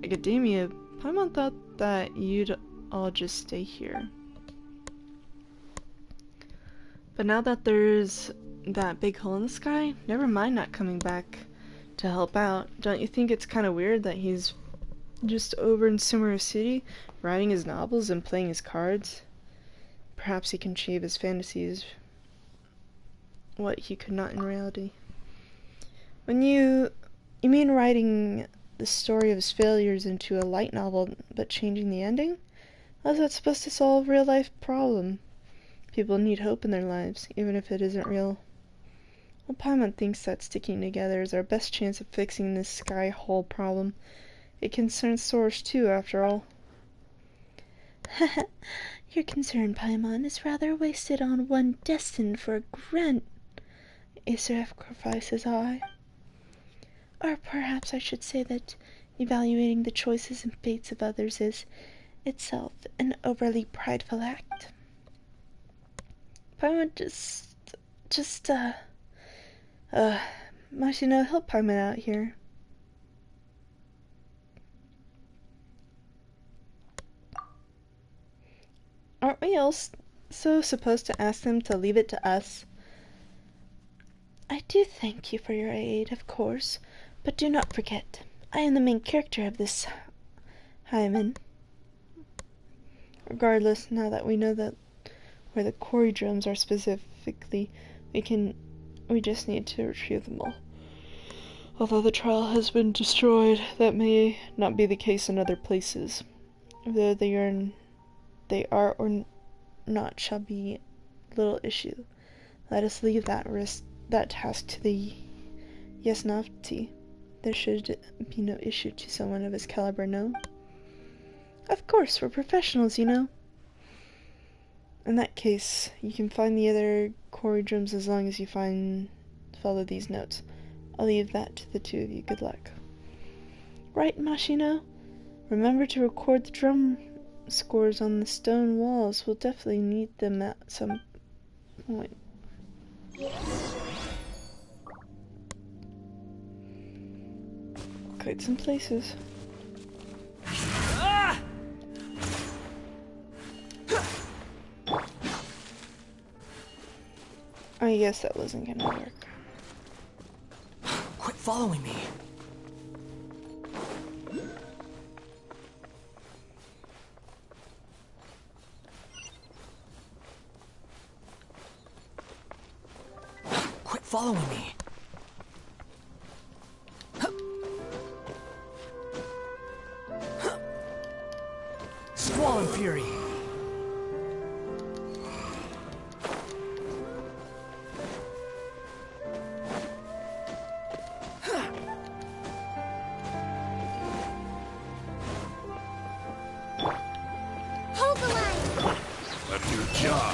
academia, Paimon thought that you'd all just stay here. But now that there's that big hole in the sky, never mind not coming back to help out. Don't you think it's kind of weird that he's just over in Sumeru City, writing his novels and playing his cards? Perhaps he can achieve his fantasies, what he could not in reality. When you mean writing the story of his failures into a light novel, but changing the ending? How's that supposed to solve a real-life problem? People need hope in their lives, even if it isn't real. Well, Paimon thinks that sticking together is our best chance of fixing this sky hole problem. It concerns Source too, after all. Your concern, Paimon, is rather wasted on one destined for a grand sacrifice as I. Or perhaps I should say that evaluating the choices and fates of others is itself an overly prideful act. Paimon Mashino, help Paimon out here. Aren't we also supposed to ask them to leave it to us? I do thank you for your aid, of course, but do not forget, I am the main character of this hymen. Regardless, now that we know that where the quarry drums are specifically, we just need to retrieve them all. Although the trial has been destroyed, that may not be the case in other places. Whether they are or not shall be little issue. Let us leave that task to the Yasnavti. There should be no issue to someone of his caliber, no? Of course, we're professionals, you know. In that case, you can find the other quarry drums as long as you follow these notes. I'll leave that to the two of you. Good luck. Right, Mashino? Remember to record the drum scores on the stone walls. We'll definitely need them at some point. Quite some places. I guess that wasn't gonna work. Quit following me. Quit following me. Squall and Fury. Hold the line! That's your job.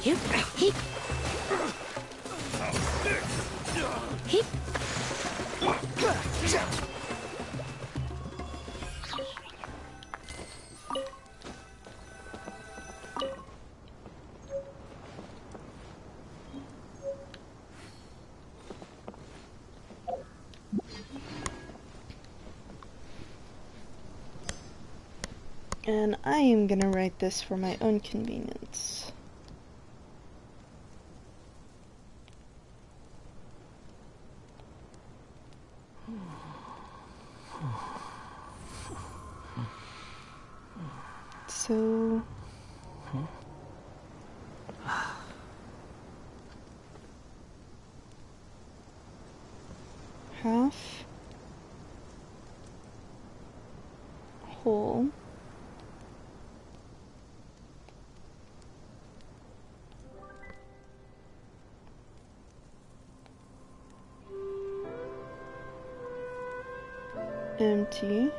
Hip, hip. Hip. And I am gonna write this for my own convenience. So... half... whole... empty...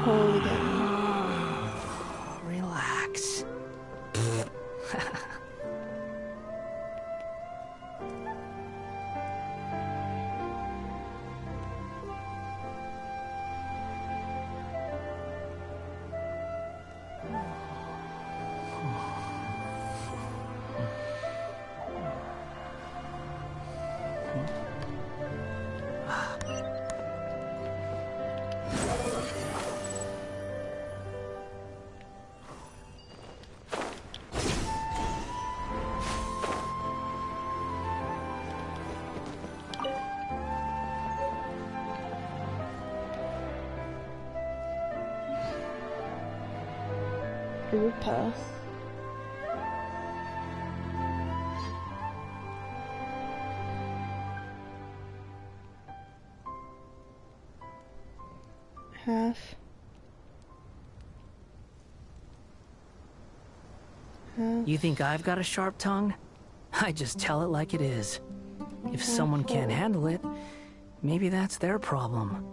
whole again. Relax. Rupa. Half. Half. You think I've got a sharp tongue? I just tell it like it is. If someone can't handle it, maybe that's their problem.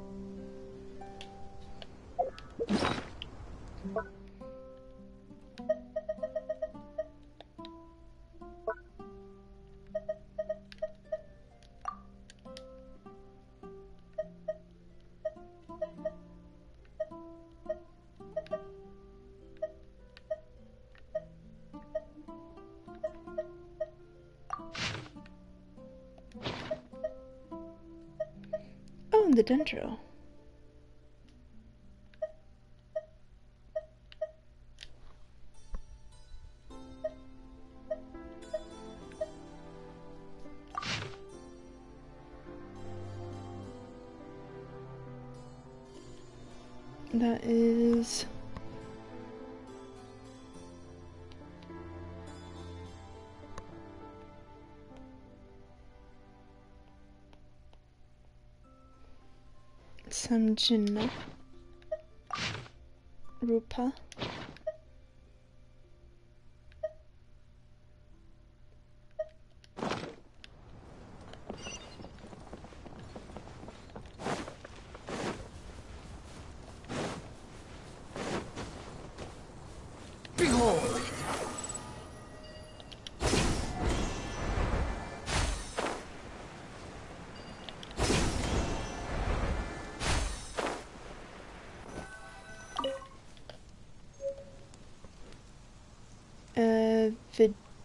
Oh, and the dendro. That is Samjina Rupa. Behold!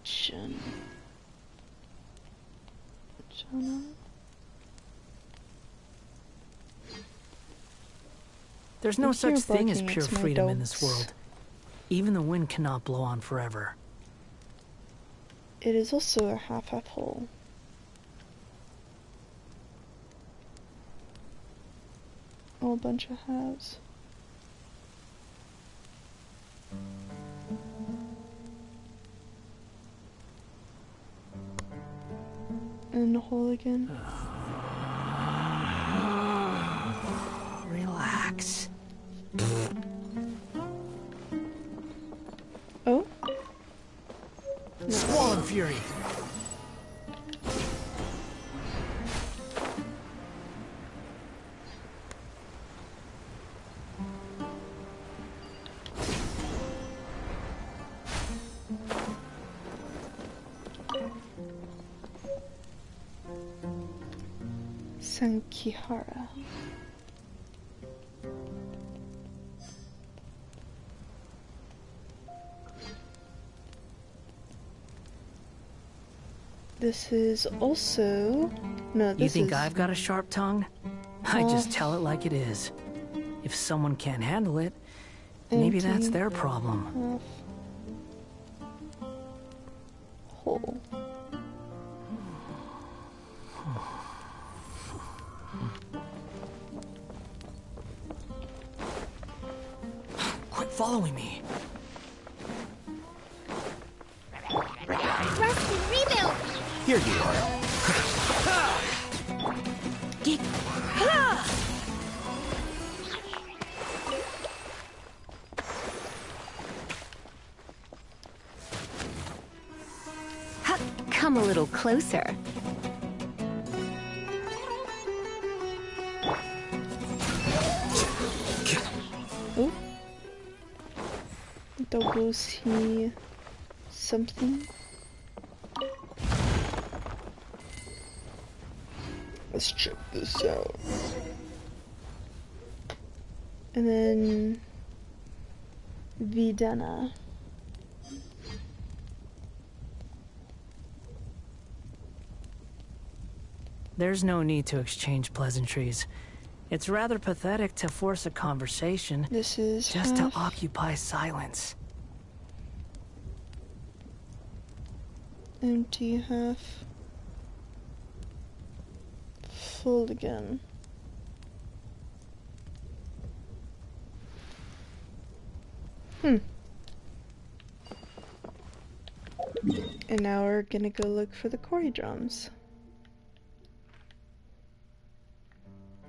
Vision. Jana? There's no I'm such here thing as barking pure at my freedom in this dogs. world. Even the wind cannot blow on forever. It is also a half-half hole. Oh, a bunch of halves. And a hole again. Relax. Oh? Squall and Fury! Sankihara. This is also... No, this You think is... I've got a sharp tongue? I just tell it like it is. If someone can't handle it, maybe that's their problem. Half hole. Quit following me. Rest and rebuild! Here you are. Ha, come a little closer. Oh. Double C something. Let's check this out. And then Vidana. There's no need to exchange pleasantries. It's rather pathetic to force a conversation This is just to half. occupy silence. Empty, half full again. And now we're gonna go look for the Cory drums.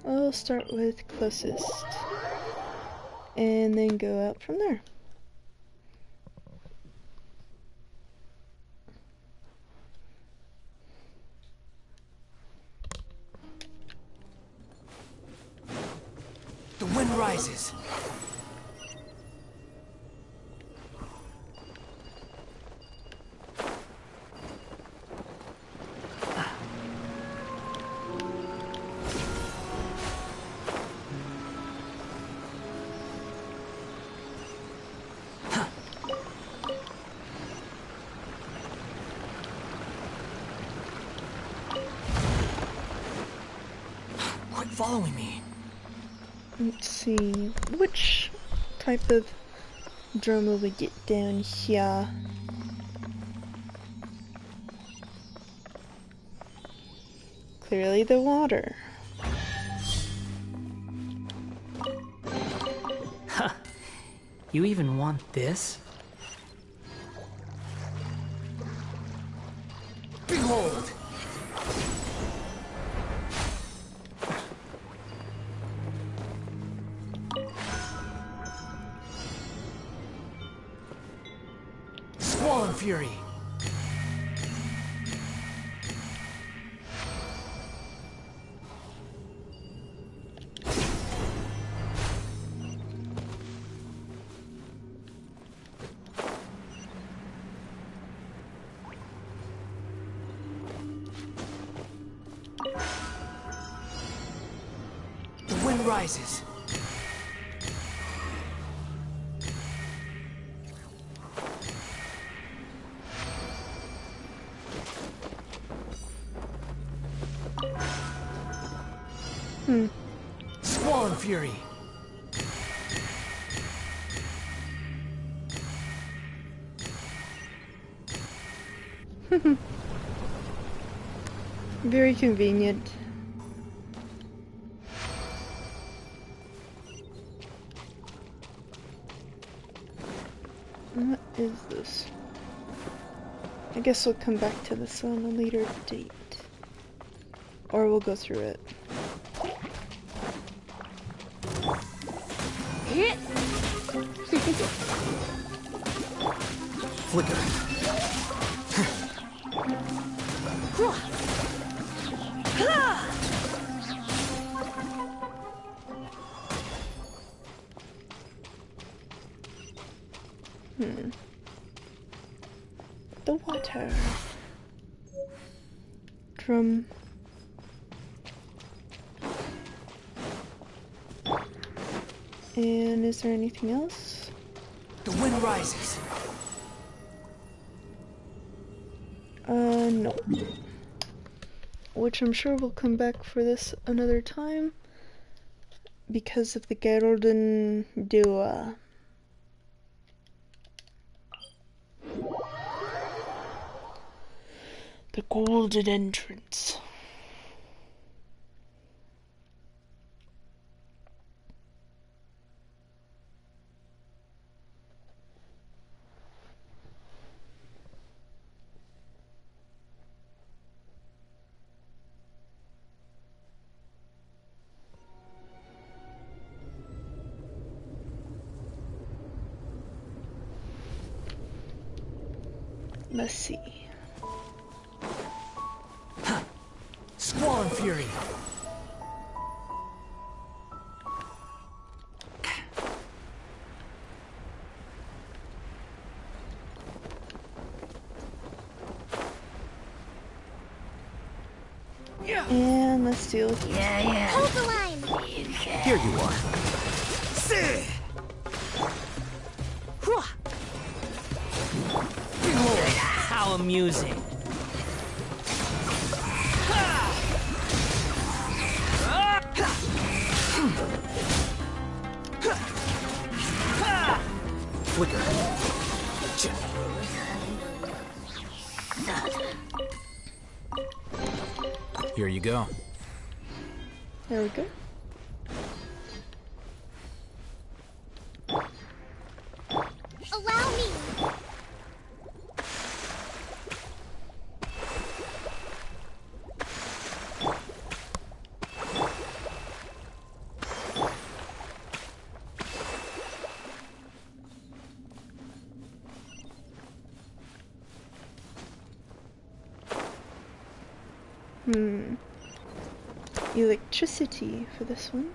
We'll start with closest. And then go out from there. The wind rises. Quit following me. Let's see, which type of drum will we get down here? Clearly the water. Huh. You even want this? Behold! Squall and fury. The wind rises. Squall and fury. Very convenient. What is this? I guess we'll come back to this on a later date. Or we'll go through it. Flicker. The water. Drum. And is there anything else? The wind rises. No. Which I'm sure we'll come back for this another time because of the Golden Dua. The golden entrance. Let's see. Squall and fury. And let's deal with Hold the line. Here you are. How amusing. Flicker. Here you go. There we go. Allow me. Electricity for this one.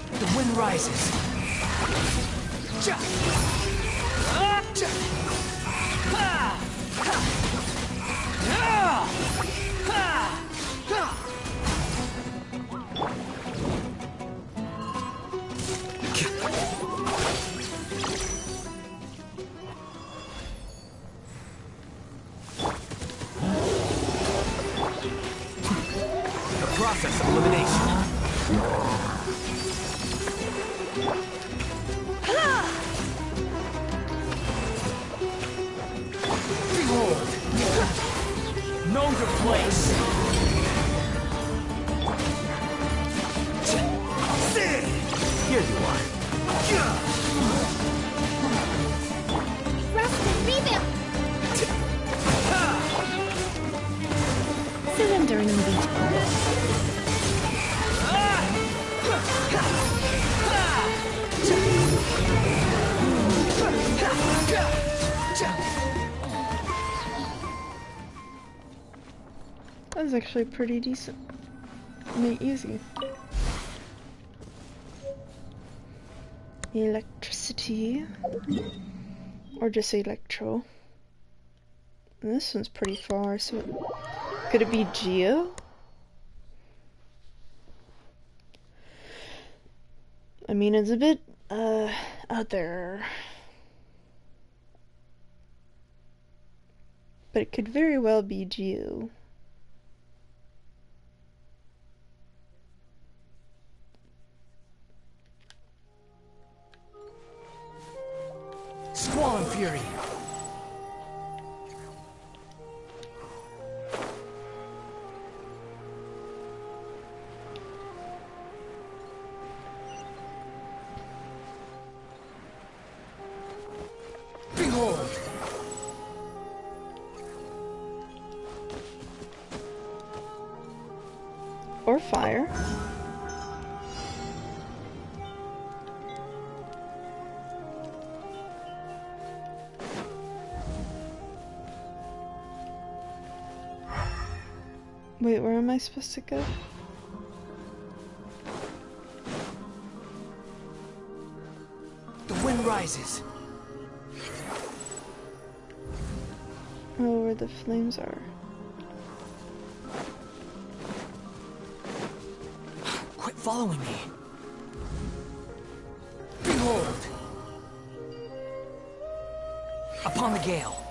The wind rises. The process of elimination. Behold! Know your place! Here you are. Rest and rebuild. Surrender and engage. That was actually pretty decent. I mean, easy. Electricity. Or just electro. And this one's pretty far, so could it be Geo? I mean, it's a bit out there. But it could very well be Geo. Squall and fury. Behold! Or fire. Wait, where am I supposed to go? The wind rises. Oh, where the flames are. Quit following me. Behold! Upon the gale.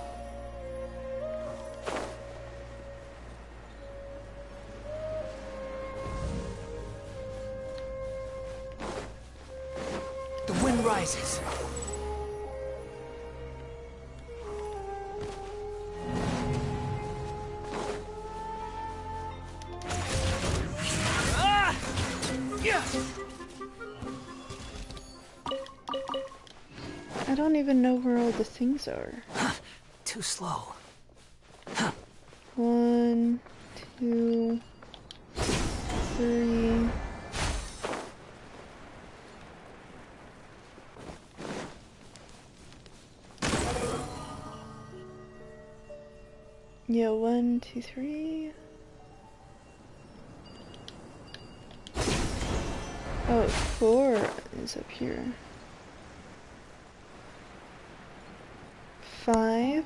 The wind rises. I don't even know where all the things are. Too slow. 1, 2, 3. Yeah, 1, 2, 3. Oh, 4 is up here. 5,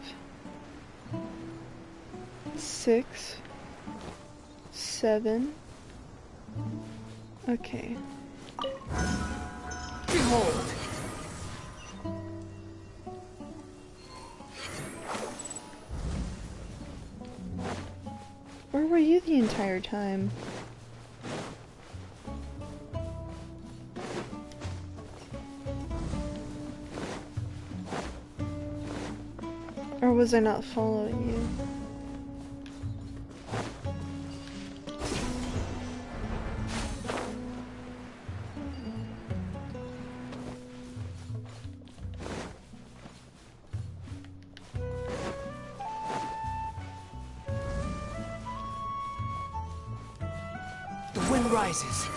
6, 7. Okay. Behold! Where were you the entire time? Or was I not following you? wind rises.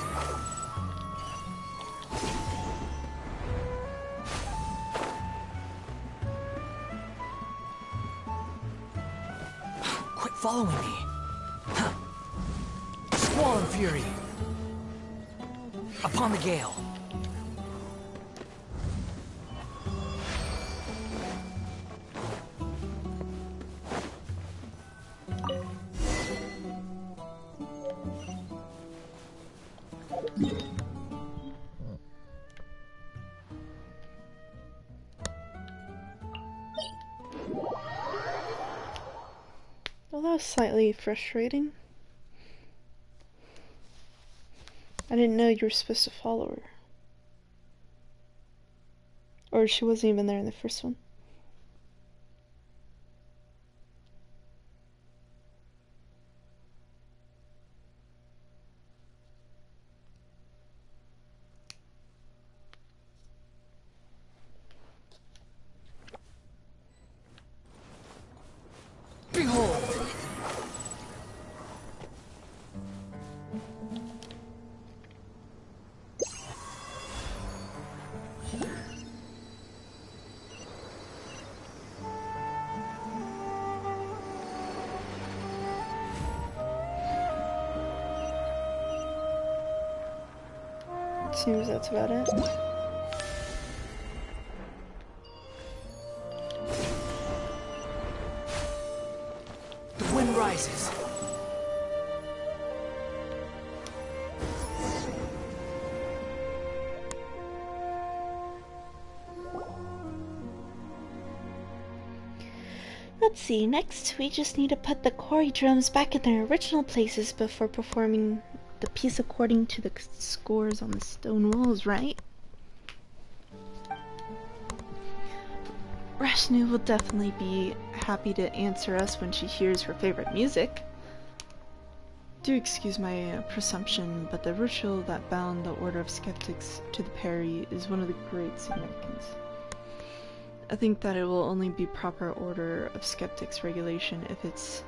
Quit following me. Huh. Squall and fury. Upon the gale. Well, that was slightly frustrating. I didn't know you were supposed to follow her. Or she wasn't even there in the first one. Behold! Seems that's about it. The wind rises. Let's see, next we just need to put the quarry drums back in their original places before performing the piece according to the scores on the stone walls, right? Rashnu will definitely be happy to answer us when she hears her favorite music. Do excuse my presumption, but the ritual that bound the Order of Skeptics to the Perry is one of the great significance. I think that it will only be proper Order of Skeptics regulation if it's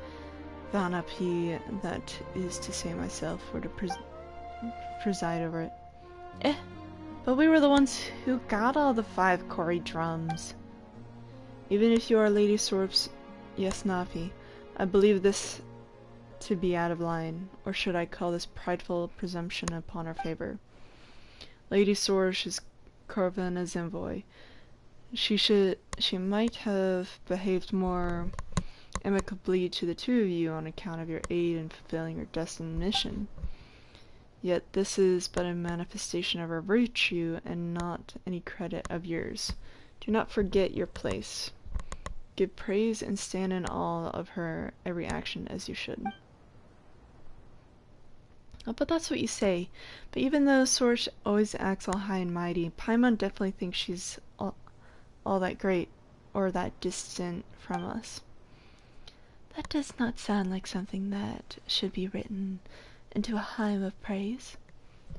Vanapi, that is to say myself, were to preside over it. But we were the ones who got all the 5 quarry drums. Even if you are Lady Sorp's Yasnafi, I believe this to be out of line, or should I call this prideful presumption upon her favor. Lady Sorge is Corvina's envoy. She might have behaved more amicably to the two of you on account of your aid in fulfilling your destined mission. Yet this is but a manifestation of her virtue and not any credit of yours. Do not forget your place. Give praise and stand in awe of her every action as you should. Oh, but that's what you say. But even though Sorge always acts all high and mighty, Paimon definitely thinks she's all that great, or that distant from us. That does not sound like something that should be written into a hymn of praise.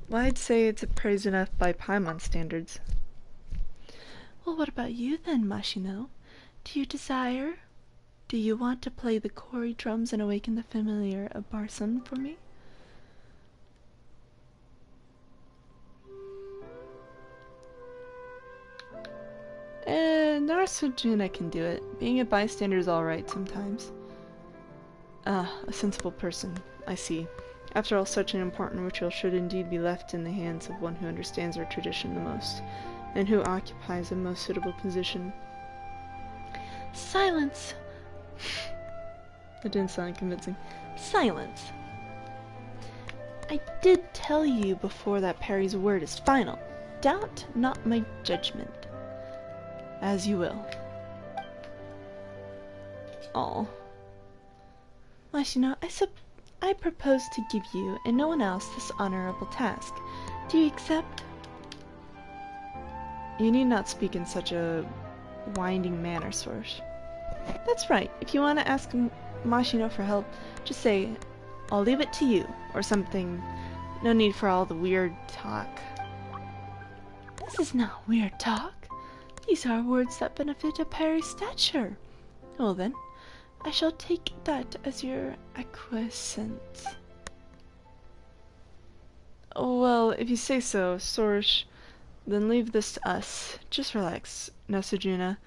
Well, I'd say it's praise enough by Paimon standards. Well, what about you then, Mashino? Do you want to play the quarry drums and awaken the familiar of Barson for me? Narasujuna can do it. Being a bystander is alright sometimes. Ah, a sensible person. I see. After all, such an important ritual should indeed be left in the hands of one who understands our tradition the most, and who occupies a most suitable position. Silence! That didn't sound convincing. Silence! I did tell you before that Perry's word is final. Doubt not my judgment. As you will. Oh. Mashino, I propose to give you, and no one else, this honorable task. Do you accept? You need not speak in such a winding manner, Sorge. That's right. If you want to ask Mashino for help, just say, I'll leave it to you, or something. No need for all the weird talk. This is not weird talk. These are words that benefit a Perry's stature. Well then, I shall take that as your acquiescence. Well, if you say so, Sorsh, then leave this to us. Just relax, Nasujuna.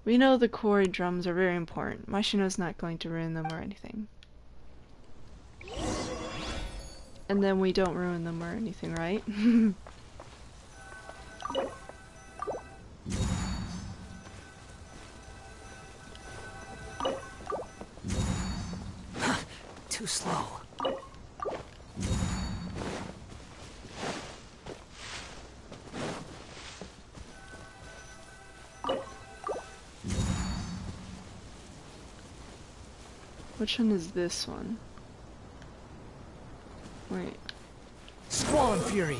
We know the quarry drums are very important. Mashino's not going to ruin them or anything. And then we don't ruin them or anything, right? Too slow. Which one is this one? Wait. Squall and Fury.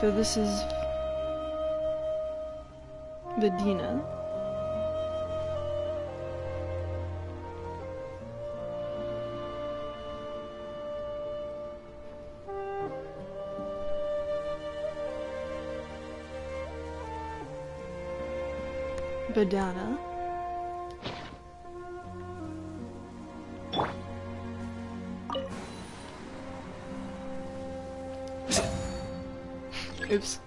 So this is Vedina. Vedana. Oops.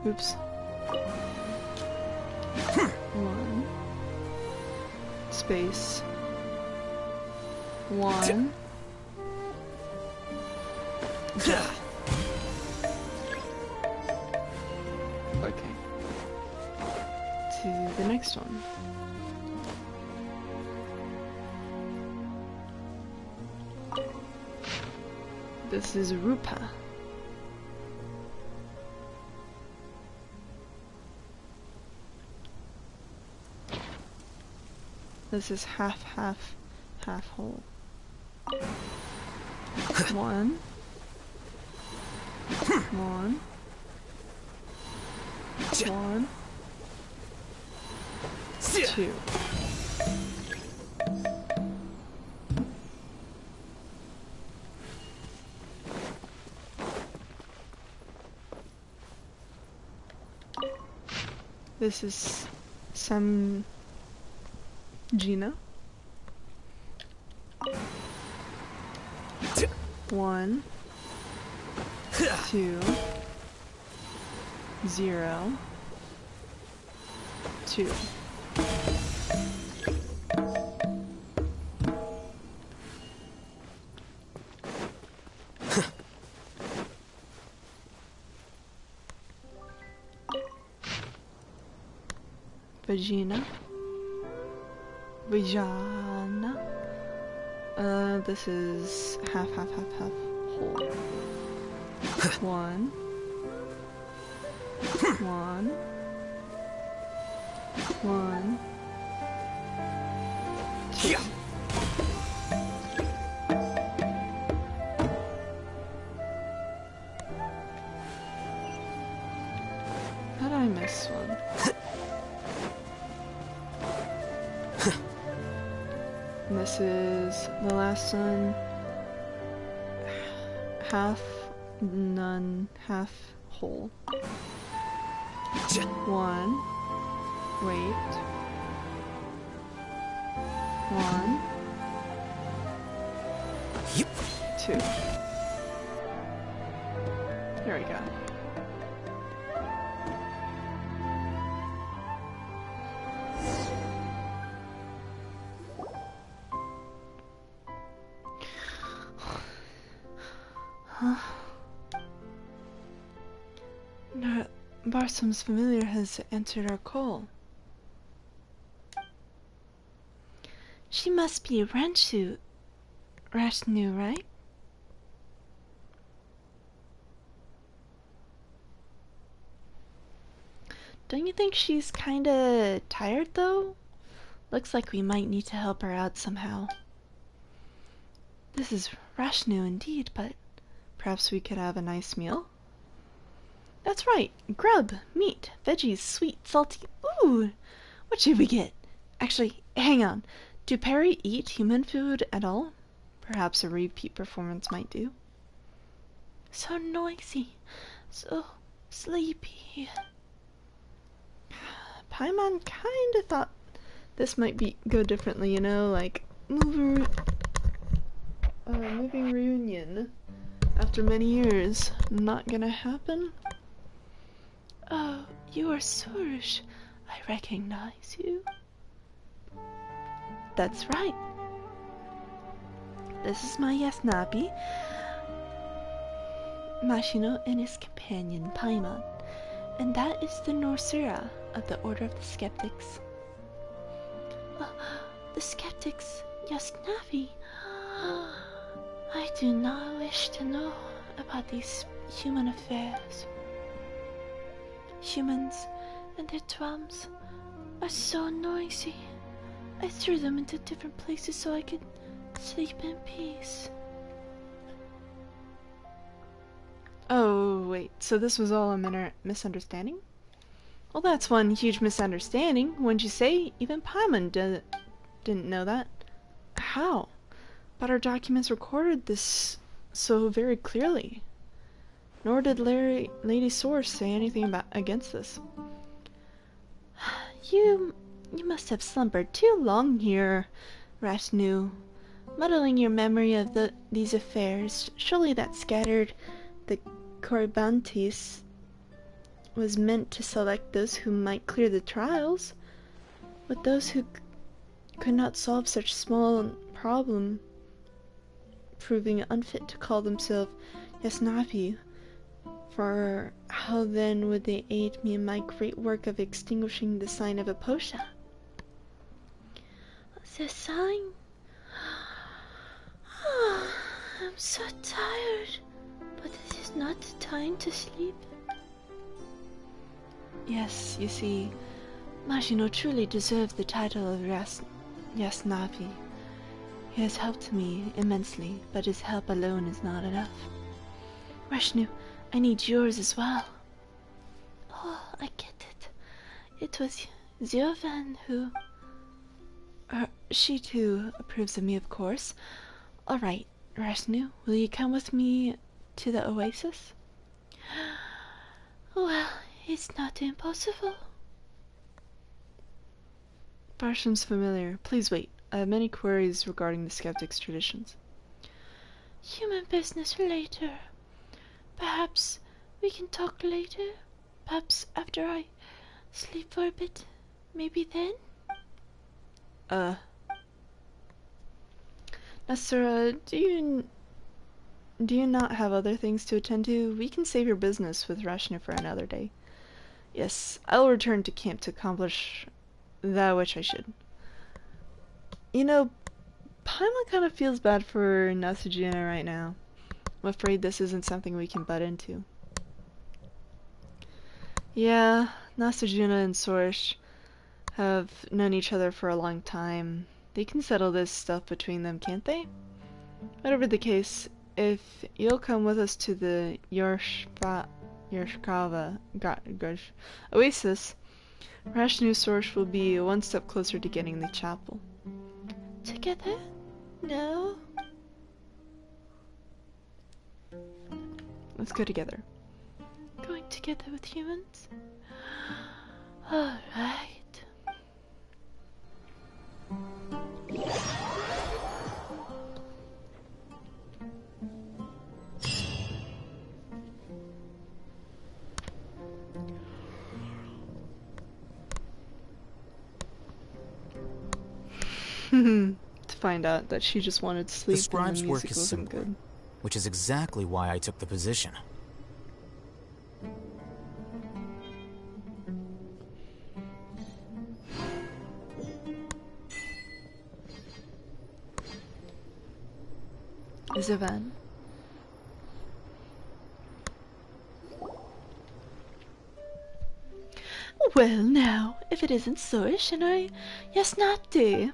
Oops. One. Space. One. Okay. To the next one. This is Rupa. This is half whole. One. One. One. Two. This is some Gina. One, 2, 0, 2. Vagina. Vagina. This is half whole. One. One. One. Two. How did I miss one? And this is the last one. Half, none, half whole. One. Wait. One. Two. There we go. Barsum's familiar has entered our call. She must be Rashnu, right? Don't you think she's kinda tired though? Looks like we might need to help her out somehow. This is Rashnu indeed, but perhaps we could have a nice meal? That's right. Grub, meat, veggies, sweet, salty. Ooh! What should we get? Actually, hang on. Do Perry eat human food at all? Perhaps a repeat performance might do. So noisy. So sleepy. Paimon kinda thought this might go differently, you know, like moving reunion after many years. Not gonna happen? Oh, you are Surush. I recognize you. That's right. This is my Yasnabi, Mashino, and his companion Paimon. And that is the Norsura of the Order of the Skeptics. The Skeptics, Yasnavi. I do not wish to know about these human affairs. Humans and their drums are so noisy. I threw them into different places so I could sleep in peace. Oh, wait, so this was all a misunderstanding? Well, that's one huge misunderstanding. Wouldn't you say? Even Paimon didn't know that. How? But our documents recorded this so very clearly. Nor did Lady Source say anything against this. You must have slumbered too long here, Rashnu. Muddling your memory of these affairs. Surely that scattered the Corybantes was meant to select those who might clear the trials. But those who could not solve such small problem, proving unfit to call themselves Yasnavi. For how then would they aid me in my great work of extinguishing the sign of Aposha? The sign? I'm so tired, but this is not the time to sleep. Yes, you see, Mashino truly deserved the title of Yasnavi. He has helped me immensely, but his help alone is not enough. Rashnu, I need yours as well. Oh, I get it. It was Ziovan who... she too approves of me, of course. Alright, Rashnu, will you come with me to the oasis? Well, it's not impossible. Barsham's familiar. Please wait. I have many queries regarding the skeptics' traditions. Human business later. Perhaps we can talk later? Perhaps after I sleep for a bit? Maybe then? Nasura, do you not have other things to attend to? We can save your business with Rashnu for another day. Yes, I will return to camp to accomplish that which I should. You know, Paimon kind of feels bad for Nasujina right now. I'm afraid this isn't something we can butt into. Yeah, Nasujina and Sorish have known each other for a long time. They can settle this stuff between them, can't they? Whatever the case, if you'll come with us to the Yorshkava Oasis, Rashnu Sorish will be one step closer to getting the chapel. Together? No. Let's go together. Going together with humans? Alright. To find out that she just wanted to sleep The scribe's and the work music is wasn't simple, good. which is exactly why I took the position. Izavan. Well now, if it isn't Sorish and I Yasnati.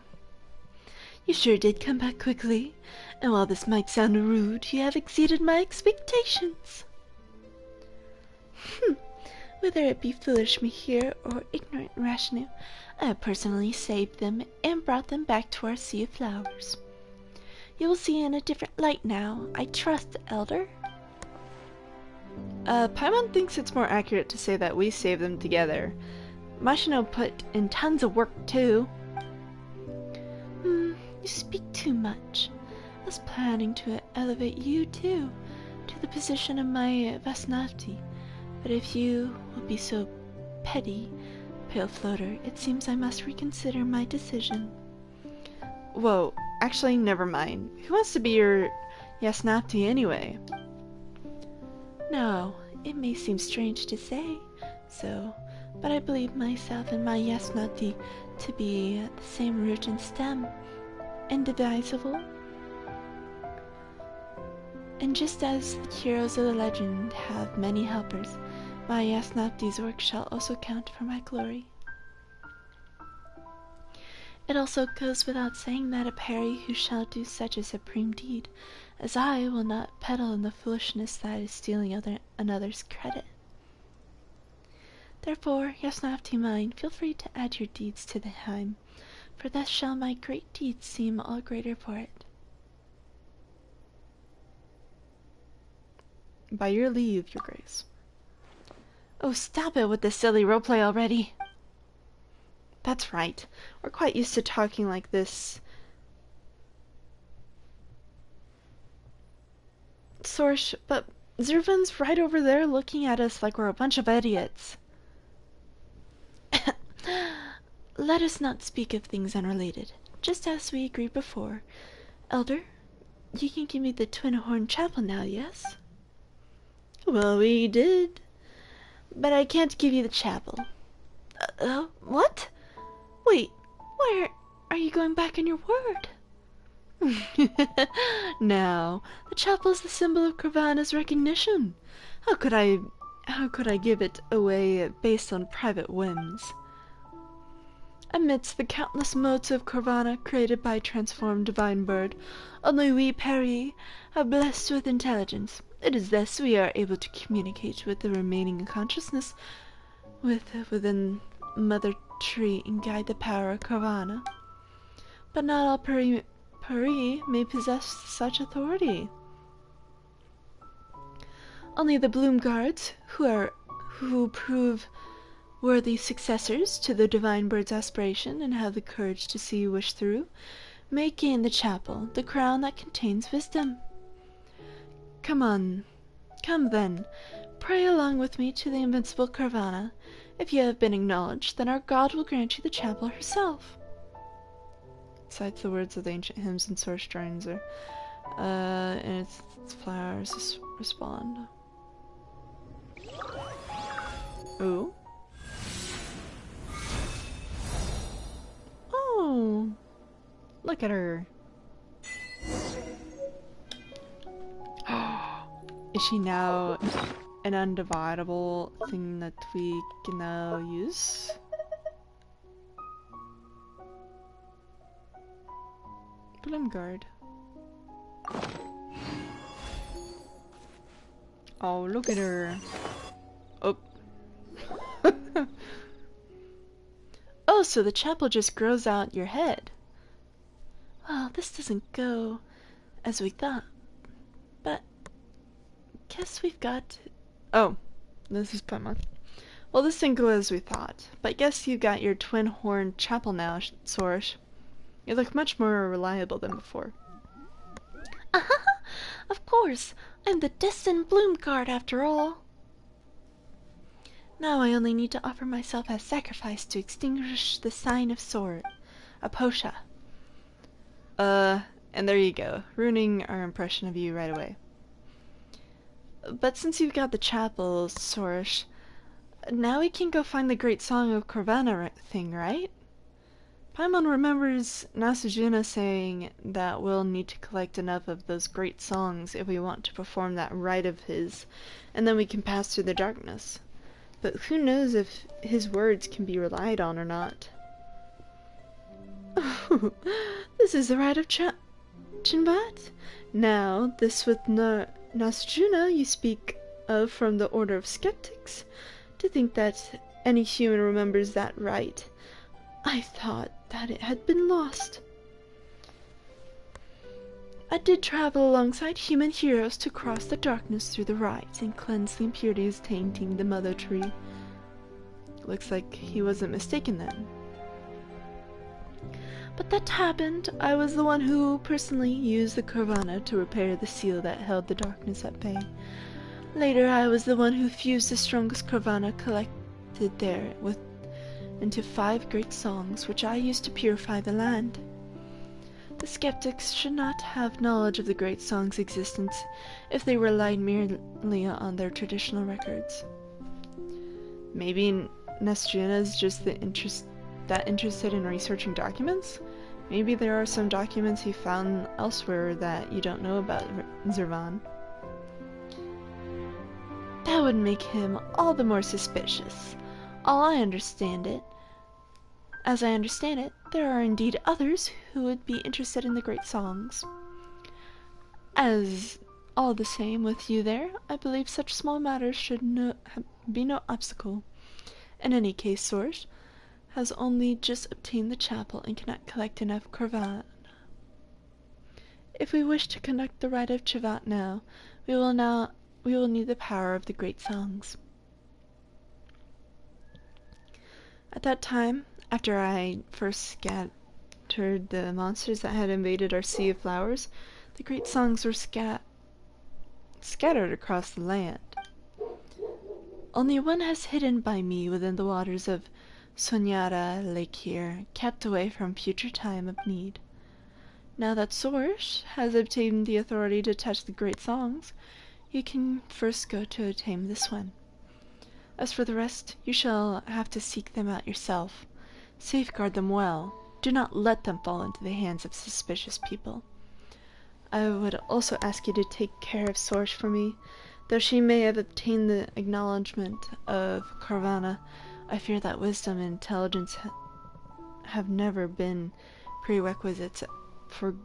You sure did come back quickly. And while this might sound rude, you have exceeded my expectations. Whether it be foolish me here or ignorant rational, I have personally saved them and brought them back to our sea of flowers. You will see in a different light now, I trust, Elder. Paimon thinks it's more accurate to say that we saved them together. Mashino put in tons of work too. You speak too much. I was planning to elevate you too, to the position of my Vasnafti. But if you will be so petty, Pale Floater, it seems I must reconsider my decision. Whoa, actually, never mind. Who wants to be your Yasnapti anyway? No, it may seem strange to say so, but I believe myself and my Yasnapti to be the same root and stem, indivisible. And just as the heroes of the legend have many helpers, my Yasnapti's work shall also count for my glory. It also goes without saying that a Peri who shall do such a supreme deed as I will not peddle in the foolishness that is stealing another's credit. Therefore, Yasnapti mine, feel free to add your deeds to the hymn, for thus shall my great deeds seem all greater for it. By your leave, your grace. Oh, stop it with this silly roleplay already. That's right. We're quite used to talking like this. Sorsh, but Zervan's right over there looking at us like we're a bunch of idiots. Let us not speak of things unrelated. Just as we agreed before. Elder, you can give me the Twin Horn Chapel now, yes? Well, we did. But I can't give you the chapel. What? Wait, why are you going back on your word? Now, the chapel is the symbol of Corvana's recognition. How could I give it away based on private whims? Amidst the countless motes of Corvana created by transformed divine bird, only we Peri are blessed with intelligence. It is thus we are able to communicate with the remaining consciousness within Mother Tree and guide the power of Corvana. But not all Peri may possess such authority. Only the Bloom Guards, who prove worthy successors to the divine bird's aspiration and have the courage to see wish through, may gain the chapel, the crown that contains wisdom. Come then, pray along with me to the invincible Corvana. If you have been acknowledged, then our God will grant you the chapel herself. Cites the words of the ancient hymns and source drawings there. And its flowers respond. Ooh. Oh, look at her. Is she now an undividable thing that we can now use? Bloomguard. Oh, look at her. Oh. Oh, so the chapel just grows out your head. Well, this doesn't go as we thought. But guess we've got... Oh, this is Paimon. Well, this didn't go as we thought. But guess you got your twin horn chapel now, Soresh. You look much more reliable than before. Of course. I'm the destined Bloom Guard after all. Now I only need to offer myself as sacrifice to extinguish the sign of sword. A posha. And there you go. Ruining our impression of you right away. But since you've got the chapel, Soresh, now we can go find the great song of Corvana thing, right? Paimon remembers Nasujuna saying that we'll need to collect enough of those great songs if we want to perform that rite of his, and then we can pass through the darkness. But who knows if his words can be relied on or not. Oh, this is the rite of mention that? Now, this with Nasjuna you speak of from the order of skeptics? To think that any human remembers that rite. I thought that it had been lost. I did travel alongside human heroes to cross the darkness through the rite and cleanse the impurities tainting the mother tree. Looks like he wasn't mistaken then. But that happened. I was the one who personally used the Kurvana to repair the seal that held the darkness at bay. Later, I was the one who fused the strongest Kurvana collected there into 5 great songs, which I used to purify the land. The skeptics should not have knowledge of the great song's existence if they relied merely on their traditional records. Maybe Nesjuna is just interested in researching documents? Maybe there are some documents he found elsewhere that you don't know about, Zervan. That would make him all the more suspicious. As I understand it, there are indeed others who would be interested in the great songs. As all the same with you there, I believe such small matters should be no obstacle. In any case, Sorge has only just obtained the chapel and cannot collect enough Kurvana. If we wish to conduct the rite of Chivat now, we will need the power of the great songs. At that time, after I first scattered the monsters that had invaded our sea of flowers, the great songs were scattered across the land. Only one has hidden by me within the waters of Sonyara Lake here, kept away from future time of need. Now that Sorge has obtained the authority to touch the great songs, you can first go to attain this one. As for the rest, you shall have to seek them out yourself. Safeguard them well. Do not let them fall into the hands of suspicious people. I would also ask you to take care of Sorge for me. Though she may have obtained the acknowledgement of Kurvana, I fear that wisdom and intelligence have never been prerequisites for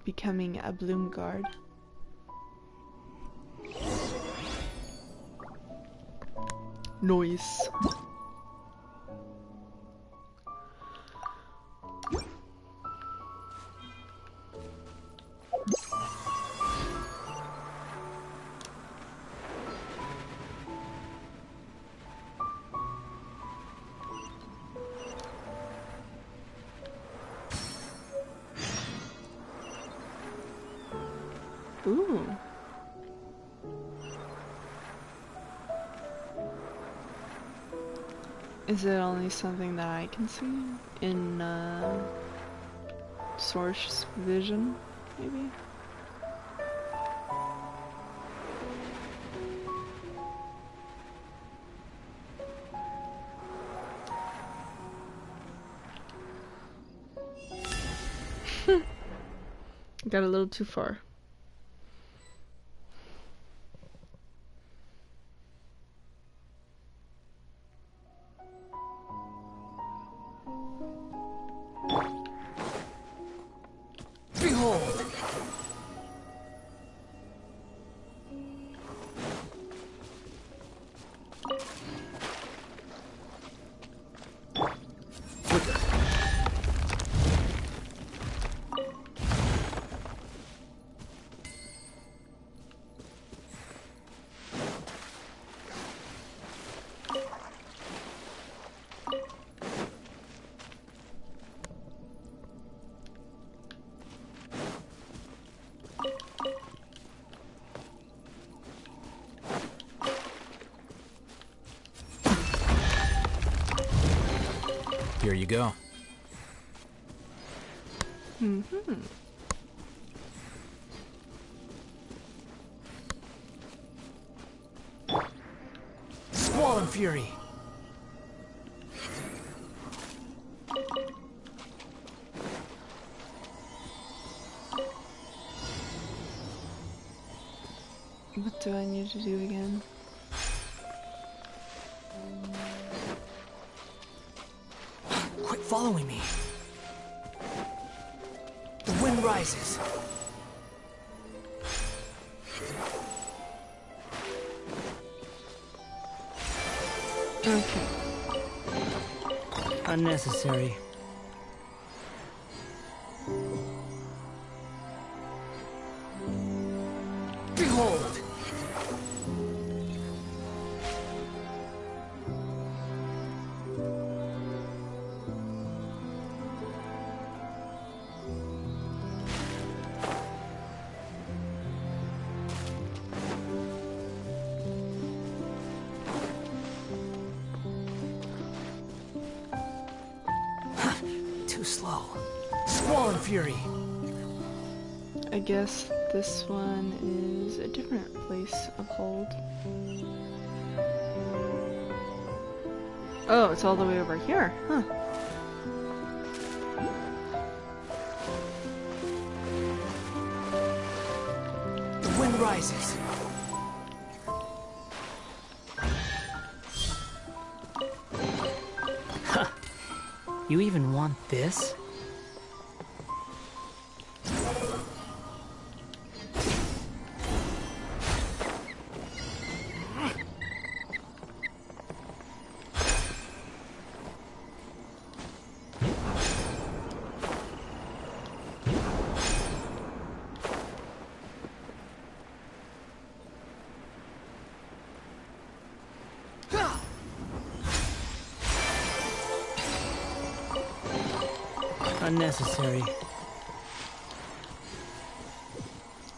becoming a Bloomguard. Noise. Ooh. Is it only something that I can see in Sorge's vision, maybe? Got a little too far. Behold! Here you go. Squall and Fury. What do I need to do again? Quit following me. The wind rises. Okay. Unnecessary. Behold! Too slow. Squall and Fury! I guess this one is a different place of hold. Oh, it's all the way over here, huh? The wind rises. You even want this? Unnecessary.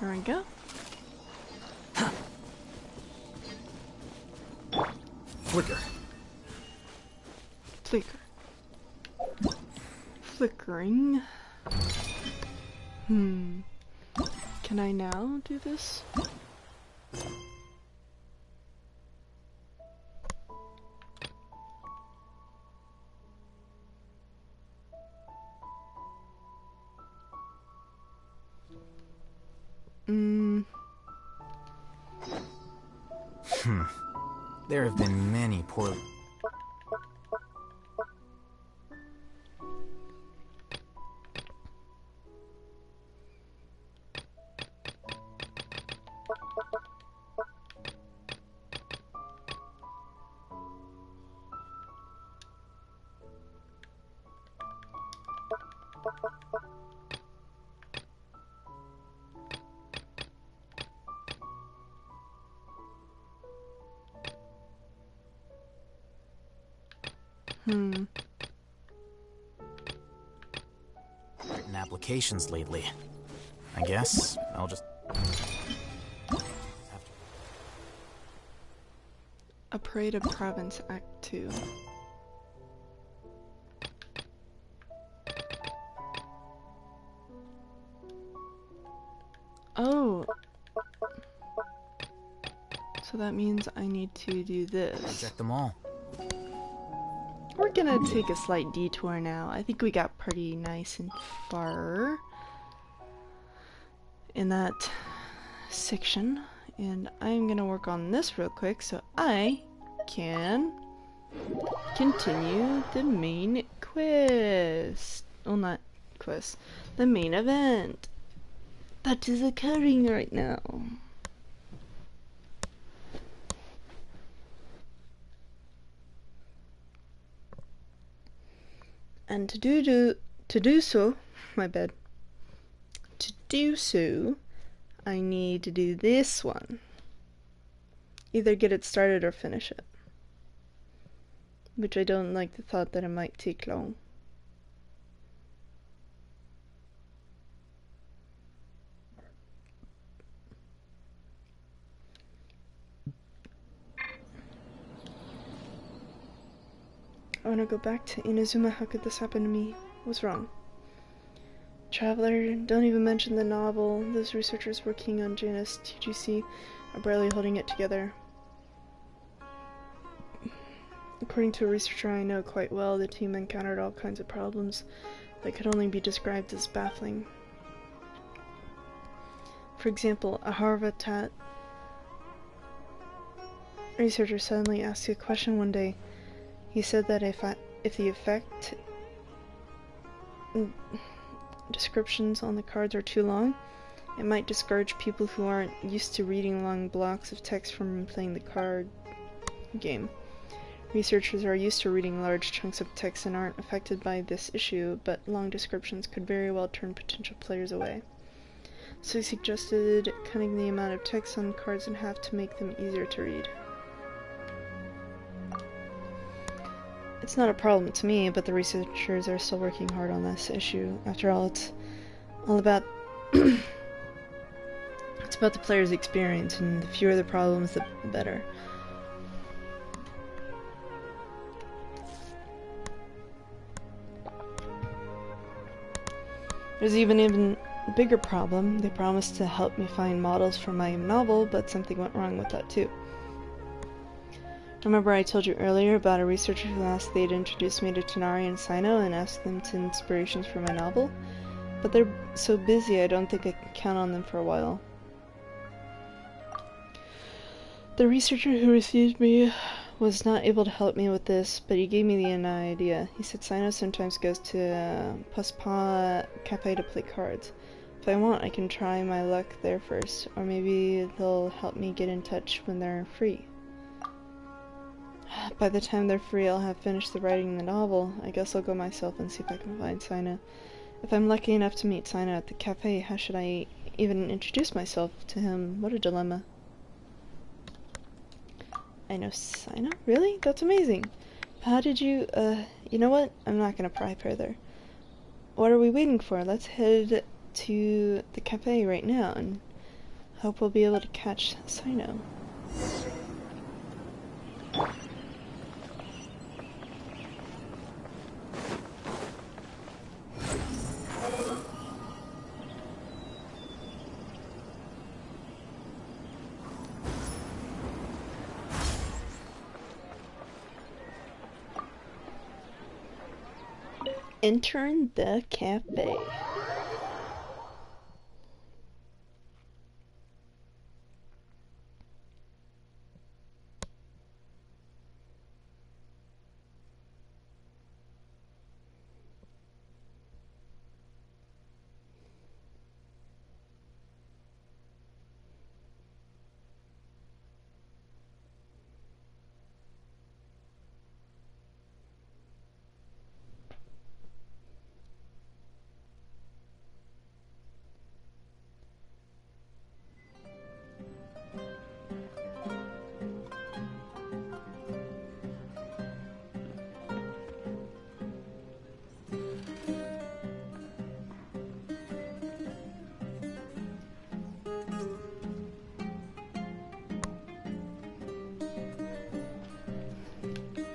There we go. Flicker. Flicker. Flickering. Can I now do this? There have been many poor... written applications lately. I guess I'll just... A Parade of Province Act 2. Oh! So that means I need to do this. Reject them all. We're gonna take a slight detour now. I think we got pretty nice and far in that section. And I'm gonna work on this real quick so I can continue the main quest. Well, not quest. The main event that is occurring right now. And to do so, my bad. To do so, I need to do this one. Either get it started or finish it. Which I don't like the thought that it might take long. I want to go back to Inazuma. How could this happen to me? What's wrong? Traveler, don't even mention the novel. Those researchers working on Janus TGC are barely holding it together. According to a researcher I know quite well, the team encountered all kinds of problems that could only be described as baffling. For example, a Harvatat researcher suddenly asked a question one day. He said that if the effect descriptions on the cards are too long, it might discourage people who aren't used to reading long blocks of text from playing the card game. Researchers are used to reading large chunks of text and aren't affected by this issue, but long descriptions could very well turn potential players away. So he suggested cutting the amount of text on cards in half to make them easier to read. It's not a problem to me, but the researchers are still working hard on this issue. After all, it's all about it's about the player's experience, and the fewer the problems, the better. There's even bigger problem. They promised to help me find models for my novel, but something went wrong with that too. Remember I told you earlier about a researcher who asked they'd introduce me to Tonari and Sino and ask them to inspirations for my novel? But they're so busy I don't think I can count on them for a while. The researcher who received me was not able to help me with this, but he gave me the idea. He said Sino sometimes goes to Paspa Cafe to play cards. If I want, I can try my luck there first, or maybe they'll help me get in touch when they're free. By the time they're free, I'll have finished the writing the novel. I guess I'll go myself and see if I can find Sino. If I'm lucky enough to meet Sino at the cafe, how should I even introduce myself to him? What a dilemma. I know Sino? Really? That's amazing. How did you, you know what? I'm not gonna pry further. What are we waiting for? Let's head to the cafe right now and hope we'll be able to catch Sino. Entering the cafe.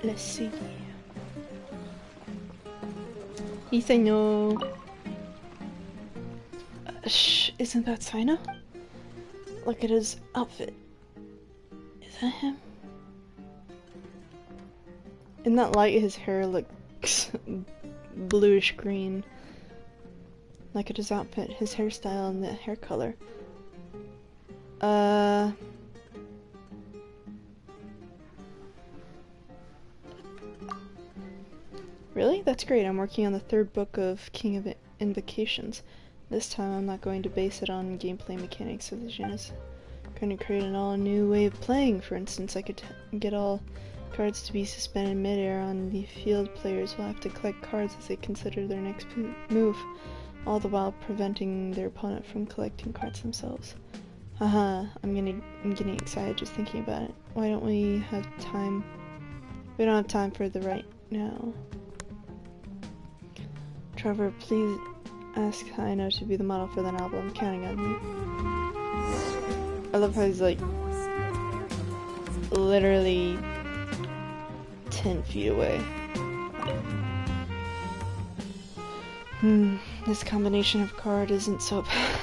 Let's see. He said no. Shh, isn't that Sino? Look at his outfit. Is that him? In that light, his hair looks bluish green. Look at his outfit, his hairstyle, and the hair color. Really? That's great. I'm working on the third book of King of Invocations. This time I'm not going to base it on gameplay mechanics of the genus. I'm going to create an all-new way of playing. For instance, I could get all cards to be suspended mid-air on the field. Players will have to collect cards as they consider their next move, all the while preventing their opponent from collecting cards themselves. Haha, I'm getting excited just thinking about it. Why don't we have time? We don't have time for the right now. Trevor, please ask Sino to be the model for the novel. I'm counting on you. I love how he's like literally 10 feet away. This combination of card isn't so bad.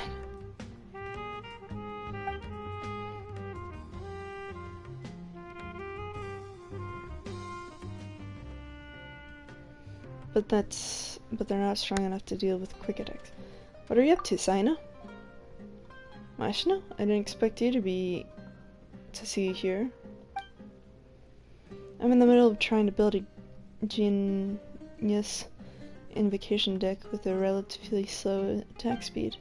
But they're not strong enough to deal with quick attacks. What are you up to, Sino? Mashino? I didn't expect you to see you here. I'm in the middle of trying to build a genius invocation deck with a relatively slow attack speed.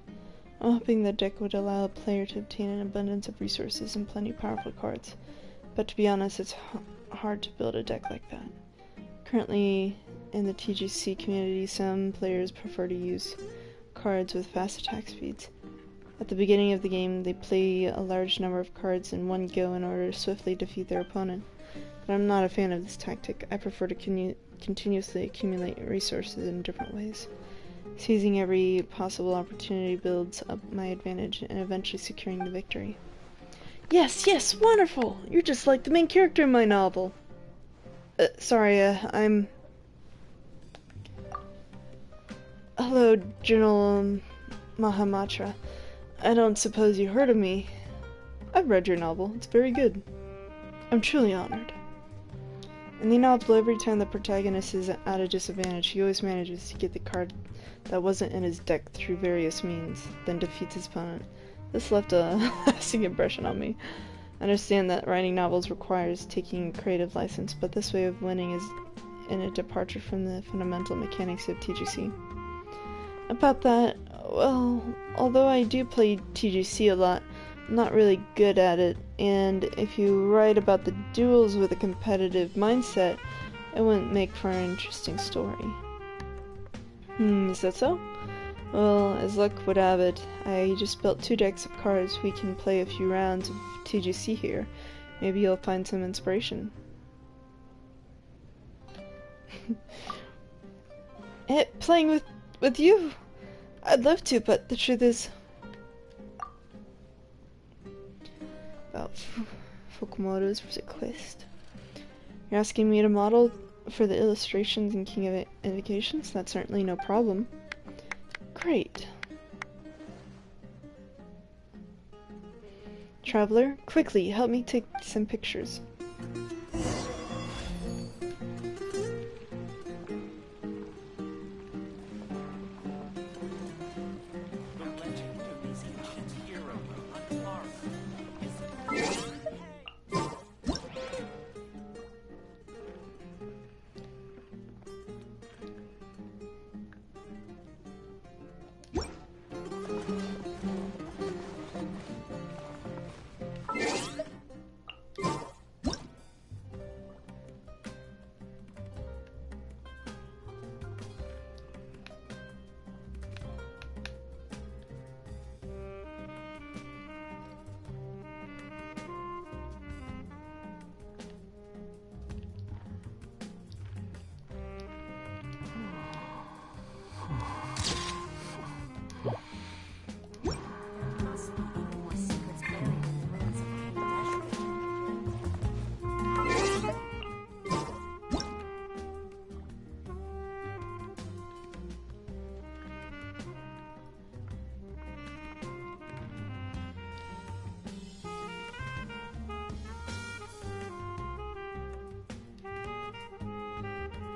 I'm hoping the deck would allow a player to obtain an abundance of resources and plenty of powerful cards. But to be honest, it's hard to build a deck like that. Currently, in the TGC community, some players prefer to use cards with fast attack speeds. At the beginning of the game, they play a large number of cards in one go in order to swiftly defeat their opponent. But I'm not a fan of this tactic. I prefer to continuously accumulate resources in different ways. Seizing every possible opportunity builds up my advantage and eventually securing the victory. Yes, yes, wonderful! You're just like the main character in my novel. Sorry, I'm... Hello, General Mahamatra. I don't suppose you heard of me. I've read your novel. It's very good. I'm truly honored. In the novel, every time the protagonist is at a disadvantage, he always manages to get the card that wasn't in his deck through various means, then defeats his opponent. This left a lasting impression on me. I understand that writing novels requires taking a creative license, but this way of winning is in a departure from the fundamental mechanics of TGC. About that, well, although I do play TGC a lot, I'm not really good at it, and if you write about the duels with a competitive mindset, it wouldn't make for an interesting story. Is that so? Well, as luck would have it, I just built 2 decks of cards. We can play a few rounds of TGC here. Maybe you'll find some inspiration. Playing with you? I'd love to, but the truth is... About Fukumoto's request. You're asking me to model for the illustrations in King of Invocations? That's certainly no problem. Great. Traveler, quickly, help me take some pictures.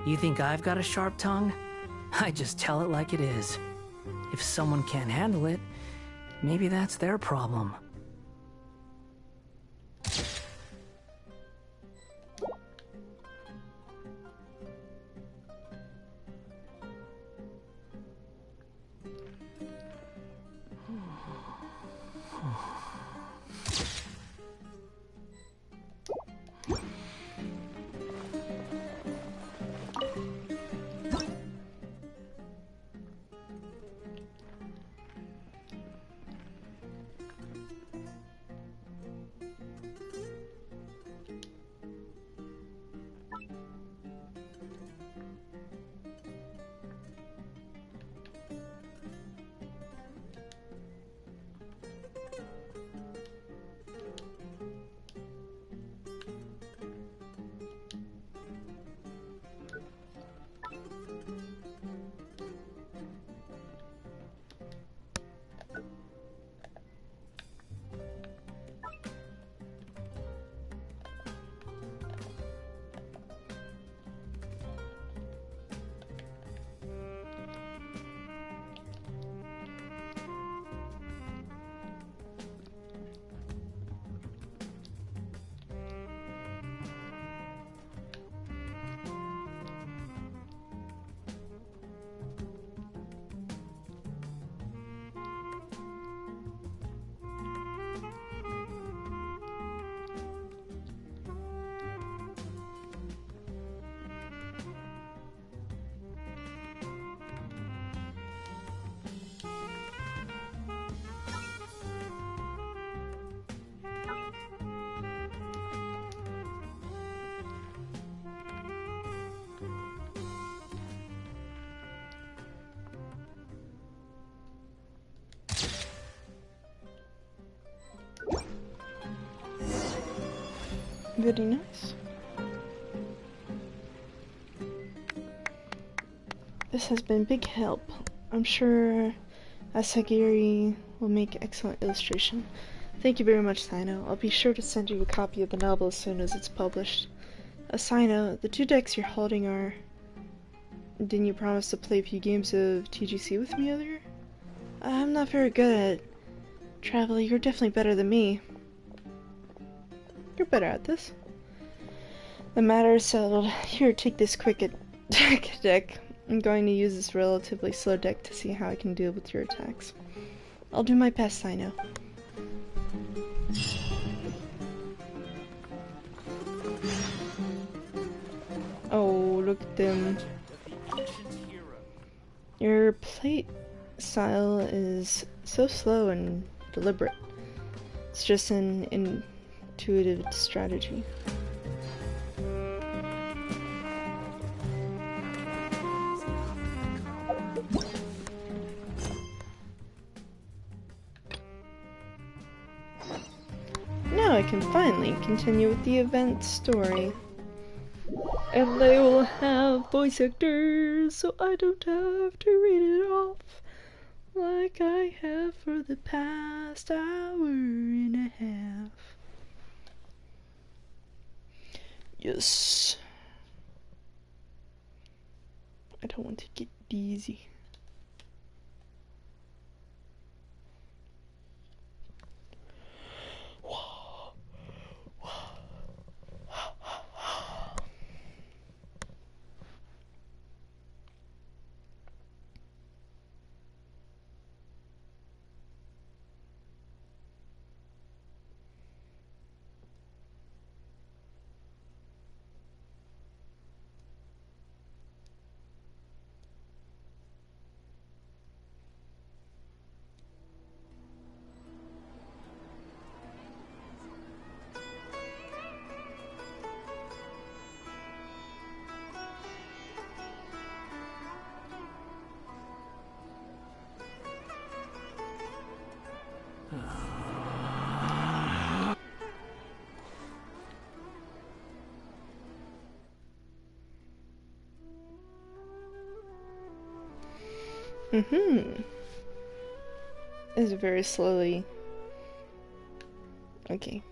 You think I've got a sharp tongue? I just tell it like it is. If someone can't handle it, maybe that's their problem. Very nice. This has been big help. I'm sure Asagiri will make excellent illustration. Thank you very much, Sino. I'll be sure to send you a copy of the novel as soon as it's published. Sino, the 2 decks you're holding are... Didn't you promise to play a few games of TGC with me earlier? I'm not very good at travel. You're definitely better than me. You're better at this. The matter is settled. Here, take this quick deck. I'm going to use this relatively slow deck to see how I can deal with your attacks. I'll do my best, I know. Oh, look at them. Your plate style is so slow and deliberate. It's just an intuitive strategy. Now I can finally continue with the event story. And they will have voice actors, so I don't have to read it off like I have for the past hour and a half. Yes. I don't want to get dizzy. This is very slowly. Okay.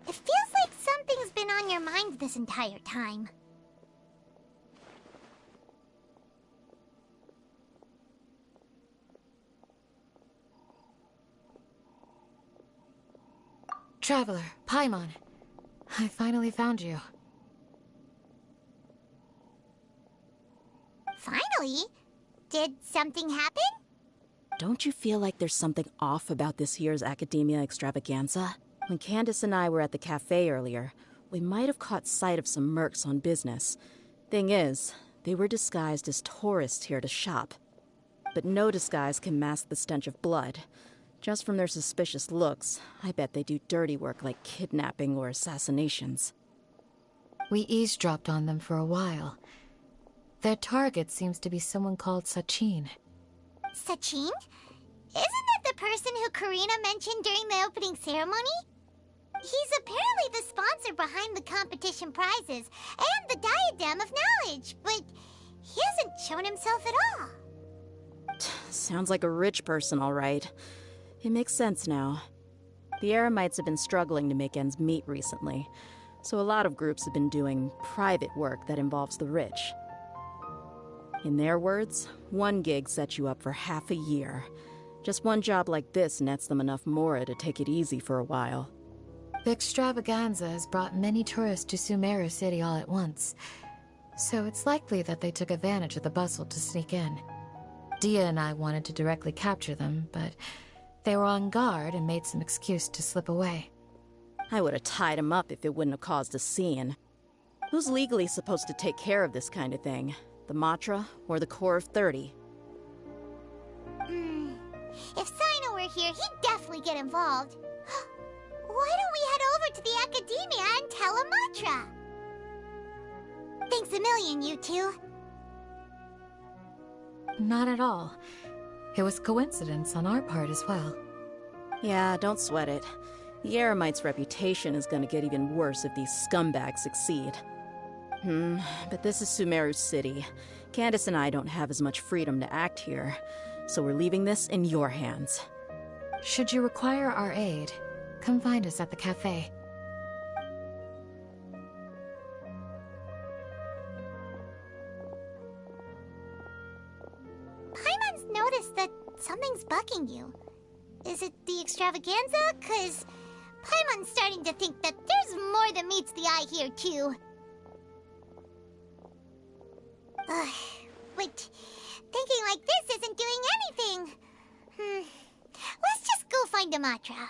It feels like something's been on your mind this entire time. Traveler, Paimon. I finally found you. Finally? Did something happen? Don't you feel like there's something off about this year's Academia Extravaganza? When Candace and I were at the cafe earlier, we might have caught sight of some mercs on business. Thing is, they were disguised as tourists here to shop. But no disguise can mask the stench of blood. Just from their suspicious looks, I bet they do dirty work like kidnapping or assassinations. We eavesdropped on them for a while. Their target seems to be someone called Sachin. Sachin? Isn't that the person who Karina mentioned during the opening ceremony? He's apparently the sponsor behind the competition prizes and the Diadem of Knowledge, but he hasn't shown himself at all. Sounds like a rich person, all right. It makes sense now. The Eremites have been struggling to make ends meet recently, so a lot of groups have been doing private work that involves the rich. In their words, one gig sets you up for half a year. Just one job like this nets them enough mora to take it easy for a while. The extravaganza has brought many tourists to Sumeru City all at once, so it's likely that they took advantage of the bustle to sneak in. Dia and I wanted to directly capture them, but They were on guard and made some excuse to slip away. I would have tied him up if it wouldn't have caused a scene. Who's legally supposed to take care of this kind of thing? The Matra or the Core of 30? If Sino were here, he'd definitely get involved. Why don't we head over to the Academia and tell Amatra? Thanks a million, you two. Not at all. It was coincidence on our part as well. Yeah, don't sweat it. The Eremite's reputation is gonna get even worse if these scumbags succeed. But this is Sumeru City. Candace and I don't have as much freedom to act here, so we're leaving this in your hands. Should you require our aid, come find us at the cafe. Paimon's noticed that something's bugging you. Is it the extravaganza? 'Cause Paimon's starting to think that there's more than meets the eye here, too. But thinking like this isn't doing anything. Let's just go find Amatra.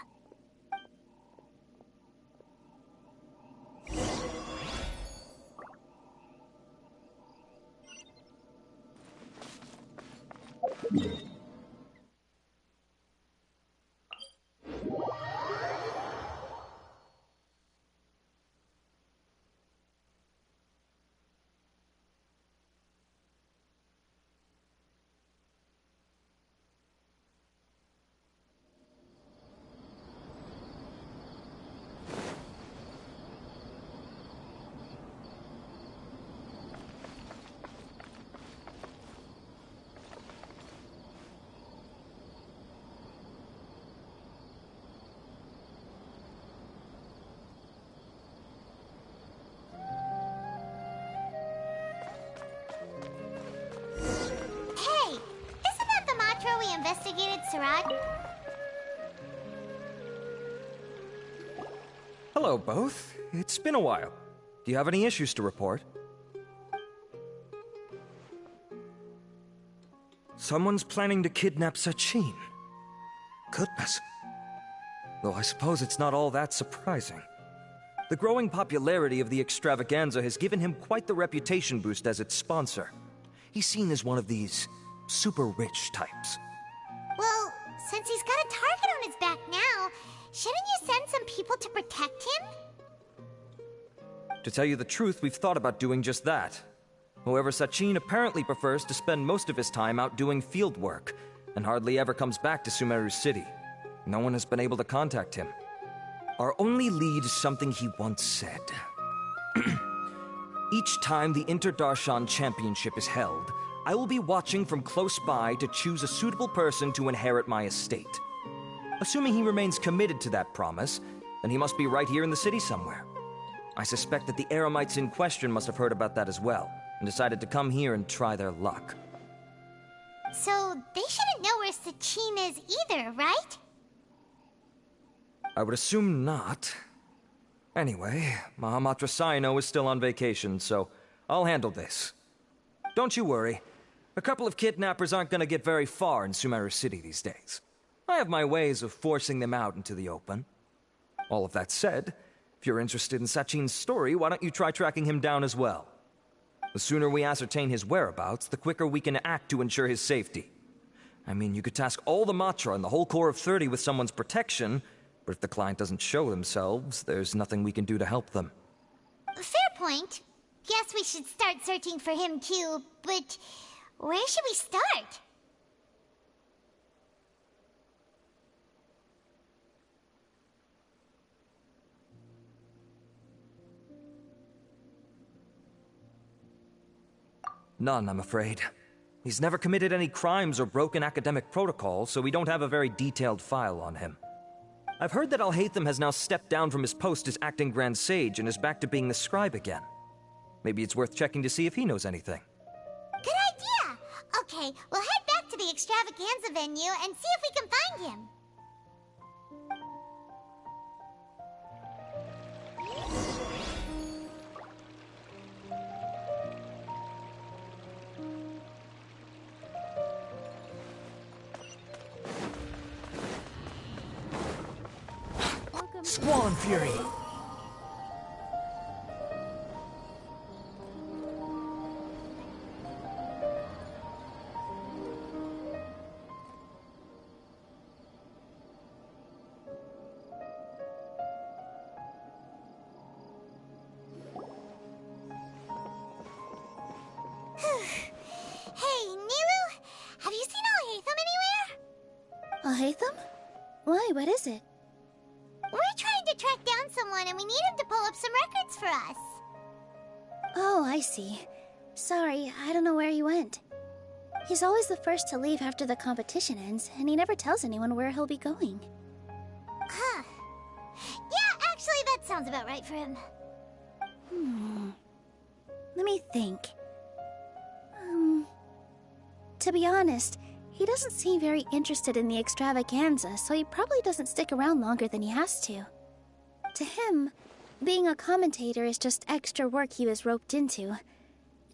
Investigated Surat? Hello, both. It's been a while. Do you have any issues to report? Someone's planning to kidnap Sachin. Goodness. Though I suppose it's not all that surprising. The growing popularity of the extravaganza has given him quite the reputation boost as its sponsor. He's seen as one of these super rich types. Well, since he's got a target on his back now, shouldn't you send some people to protect him? To tell you the truth, we've thought about doing just that. However, Sachin apparently prefers to spend most of his time out doing field work, and hardly ever comes back to Sumeru City. No one has been able to contact him. Our only lead is something he once said. Each time the Inter-Darshan Championship is held, I will be watching from close by to choose a suitable person to inherit my estate. Assuming he remains committed to that promise, then he must be right here in the city somewhere. I suspect that the Eremites in question must have heard about that as well, and decided to come here and try their luck. So, they shouldn't know where Sachin is either, right? I would assume not. Anyway, Mahamatra Saino is still on vacation, so I'll handle this. Don't you worry. A couple of kidnappers aren't going to get very far in Sumeru City these days. I have my ways of forcing them out into the open. All of that said, if you're interested in Sachin's story, why don't you try tracking him down as well? The sooner we ascertain his whereabouts, the quicker we can act to ensure his safety. I mean, you could task all the Matra and the whole Core of 30 with someone's protection, but if the client doesn't show themselves, there's nothing we can do to help them. Fair point. Guess we should start searching for him too, but where should we start? None, I'm afraid. He's never committed any crimes or broken academic protocol, so we don't have a very detailed file on him. I've heard that Alhaitham has now stepped down from his post as acting Grand Sage and is back to being the scribe again. Maybe it's worth checking to see if he knows anything. Good idea! Okay, we'll head back to the extravaganza venue and see if we can find him. Squall and Fury! Hey, Nilu, have you seen Alhaitham anywhere? Alhaitham? Why, what is it? We're trying to track down someone and we need him to pull up some records for us. Oh, I see. Sorry, I don't know where he went. He's always the first to leave after the competition ends, and he never tells anyone where he'll be going. Huh. Yeah, actually, that sounds about right for him. Let me think. To be honest, he doesn't seem very interested in the extravaganza, so he probably doesn't stick around longer than he has to. To him, being a commentator is just extra work he was roped into.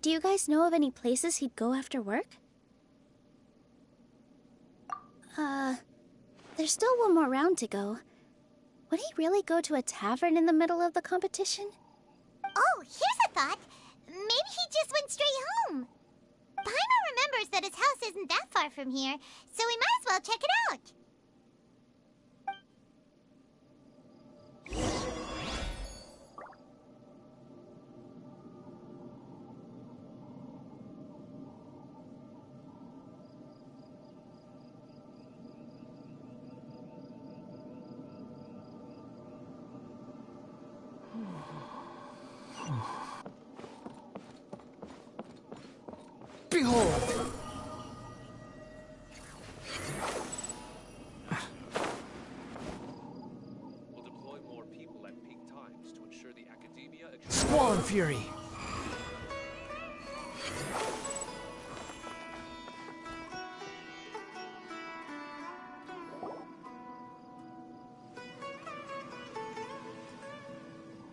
Do you guys know of any places he'd go after work? There's still one more round to go. Would he really go to a tavern in the middle of the competition? Oh, here's a thought. Maybe he just went straight home. Paimon remembers that his house isn't that far from here, so we might as well check it out. Behold! We'll deploy more people at peak times to ensure the academia... Squall and Fury!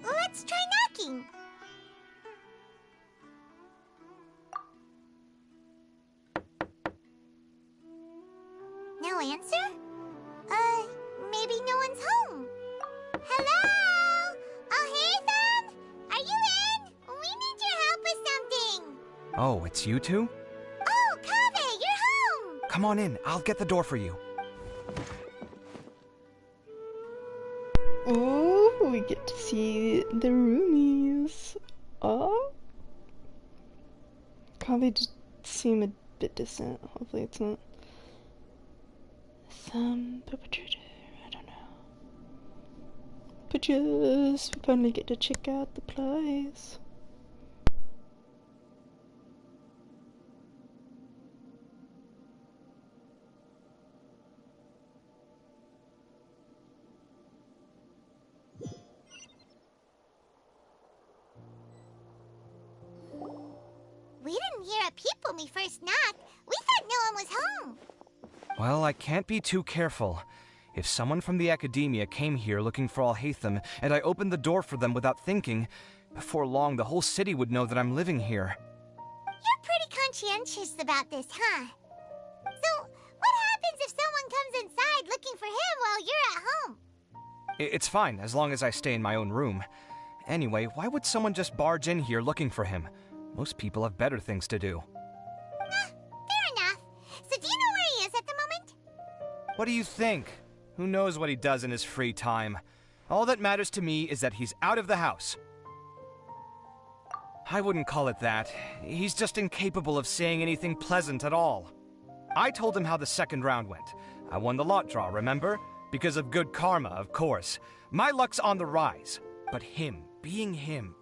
Let's try knocking. No answer? Maybe no one's home. Hello? Alhaitham? Are you in? We need your help with something. Oh, it's you two? Oh, Kaveh, you're home! Come on in, I'll get the door for you. Oh, we get to see the roomies. Oh? Kaveh just seem a bit distant. Hopefully it's not. Some perpetrator, I don't know. But yes, we finally get to check out the place. We didn't hear a peep when we first knocked. We thought no one was home. Well, I can't be too careful. If someone from the academia came here looking for Alhaitham, and I opened the door for them without thinking, before long the whole city would know that I'm living here. You're pretty conscientious about this, huh? So, what happens if someone comes inside looking for him while you're at home? It's fine, as long as I stay in my own room. Anyway, why would someone just barge in here looking for him? Most people have better things to do. Fair enough. So do you know where he is at the moment? What do you think? Who knows what he does in his free time? All that matters to me is that he's out of the house. I wouldn't call it that. He's just incapable of saying anything pleasant at all. I told him how the second round went. I won the lot draw, remember? Because of good karma, of course. My luck's on the rise. But him, being him...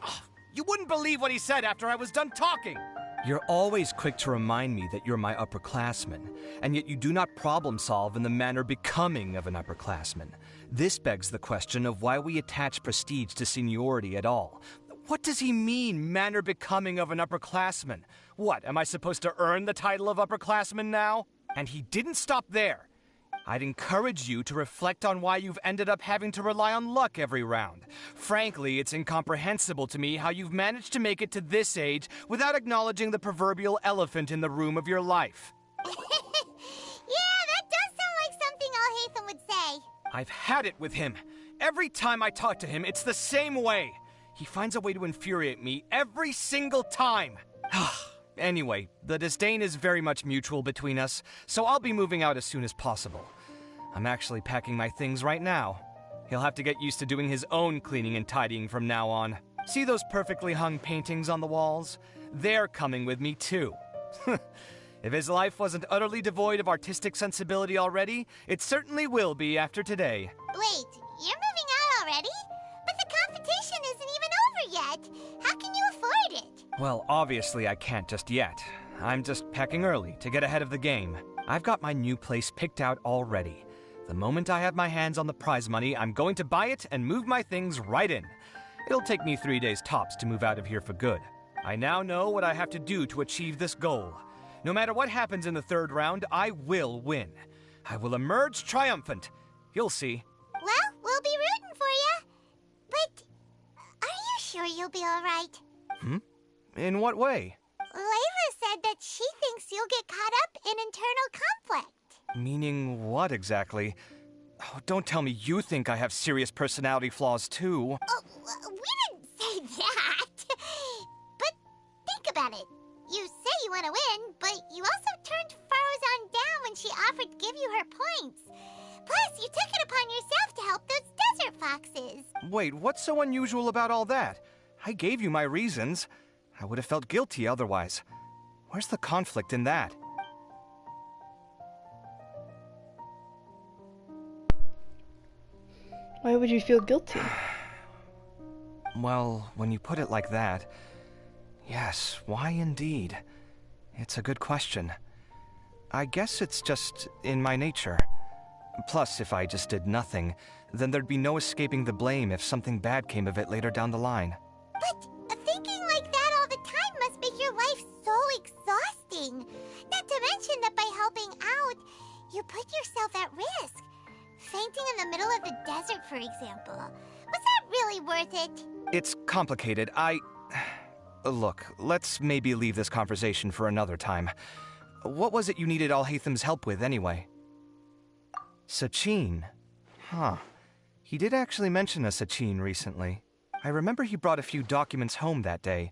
Oh, you wouldn't believe what he said after I was done talking! You're always quick to remind me that you're my upperclassman, and yet you do not problem solve in the manner becoming of an upperclassman. This begs the question of why we attach prestige to seniority at all. What does he mean, manner becoming of an upperclassman? What, am I supposed to earn the title of upperclassman now? And he didn't stop there. I'd encourage you to reflect on why you've ended up having to rely on luck every round. Frankly, it's incomprehensible to me how you've managed to make it to this age without acknowledging the proverbial elephant in the room of your life. Yeah, that does sound like something Alhaitham would say. I've had it with him. Every time I talk to him, it's the same way. He finds a way to infuriate me every single time. Anyway, the disdain is very much mutual between us, so I'll be moving out as soon as possible. I'm actually packing my things right now. He'll have to get used to doing his own cleaning and tidying from now on. See those perfectly hung paintings on the walls? They're coming with me too. If his life wasn't utterly devoid of artistic sensibility already, it certainly will be after today. Wait, you're moving out already? But the competition isn't even over yet. How can you afford it? Well, obviously I can't just yet. I'm just packing early to get ahead of the game. I've got my new place picked out already. The moment I have my hands on the prize money, I'm going to buy it and move my things right in. It'll take me 3 days tops to move out of here for good. I now know what I have to do to achieve this goal. No matter what happens in the third round, I will win. I will emerge triumphant. You'll see. Well, we'll be rooting for you. But are you sure you'll be all right? In what way? Layla said that she thinks you'll get caught up in internal conflict. Meaning what exactly? Oh, don't tell me you think I have serious personality flaws too. Oh, we didn't say that. But think about it. You say you want to win, but you also turned Farozan down when she offered to give you her points. Plus, you took it upon yourself to help those desert foxes. Wait, what's so unusual about all that? I gave you my reasons. I would have felt guilty otherwise. Where's the conflict in that? Why would you feel guilty? Well, when you put it like that, yes, why indeed? It's a good question. I guess it's just in my nature. Plus, if I just did nothing, then there'd be no escaping the blame if something bad came of it later down the line. But thinking like that all the time must make your life so exhausting. Not to mention that by helping out, you put yourself at risk. Fainting in the middle of the desert, for example. Was that really worth it? It's complicated. Look, let's maybe leave this conversation for another time. What was it you needed Alhaitham's help with, anyway? Sachin? Huh. He did actually mention a Sachin recently. I remember he brought a few documents home that day.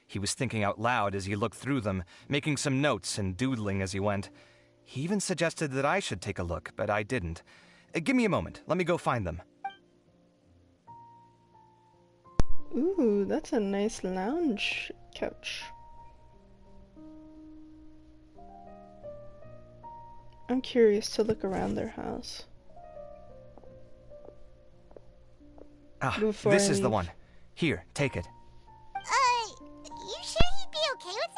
He was thinking out loud as he looked through them, making some notes and doodling as he went. He even suggested that I should take a look, but I didn't. Give me a moment. Let me go find them. Ooh, that's a nice lounge couch. I'm curious to look around their house. This is the one. Here, take it. You sure he'd be okay with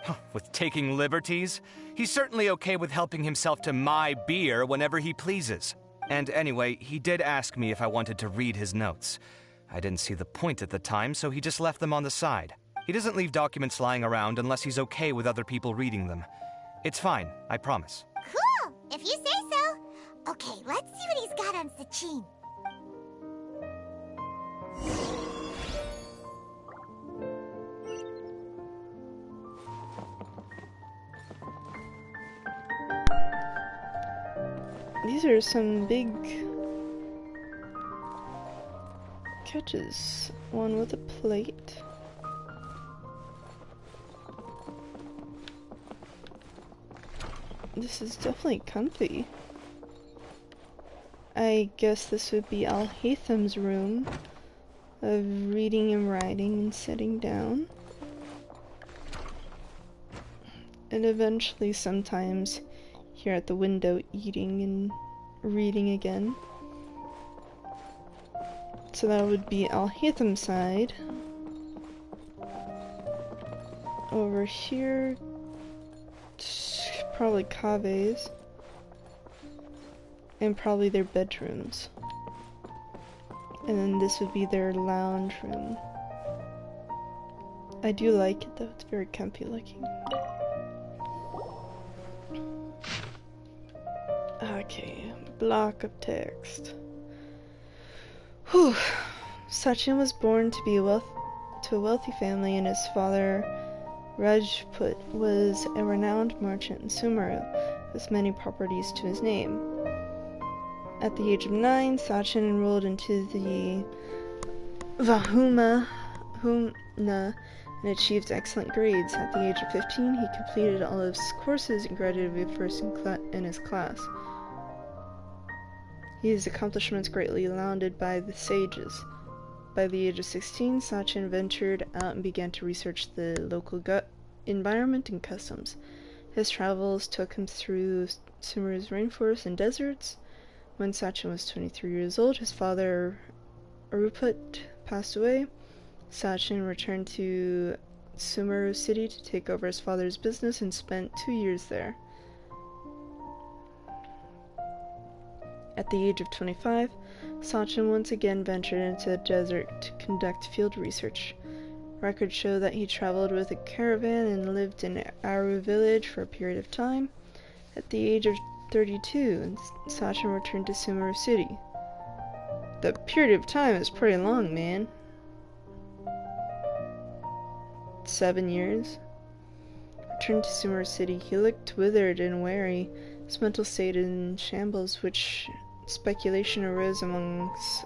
this? With taking liberties? He's certainly okay with helping himself to my beer whenever he pleases. And anyway, he did ask me if I wanted to read his notes. I didn't see the point at the time, so he just left them on the side. He doesn't leave documents lying around unless he's okay with other people reading them. It's fine, I promise. Cool, if you say so. Okay, let's see what he's got on Sachin. These are some big couches. One with a plate. This is definitely comfy. I guess this would be Alhaitham's room of reading and writing and sitting down. And eventually sometimes here at the window eating and reading again. So that would be Alhaitham's side. Over here, probably Kave's. And probably their bedrooms. And then this would be their lounge room. I do like it though, it's very comfy looking. Okay, block of text. Whew. Sachin was born to a wealthy family, and his father, Rajput, was a renowned merchant in Sumeru with many properties to his name. At the age of 9, Sachin enrolled into the Vahuma and achieved excellent grades. At the age of 15, he completed all of his courses and graduated first in his class. His accomplishments greatly lauded by the sages. By the age of 16, Sachin ventured out and began to research the local environment and customs. His travels took him through Sumeru's rainforests and deserts. When Sachin was 23 years old, his father, Aruput, passed away. Sachin returned to Sumeru City to take over his father's business and spent 2 years there. At the age of 25, Sachin once again ventured into the desert to conduct field research. Records show that he traveled with a caravan and lived in Aru village for a period of time. At the age of 32, Sachin returned to Sumeru City. The period of time is pretty long, man. 7 years. Returned to Sumeru City, he looked withered and weary, his mental state in shambles, which speculation arose amongst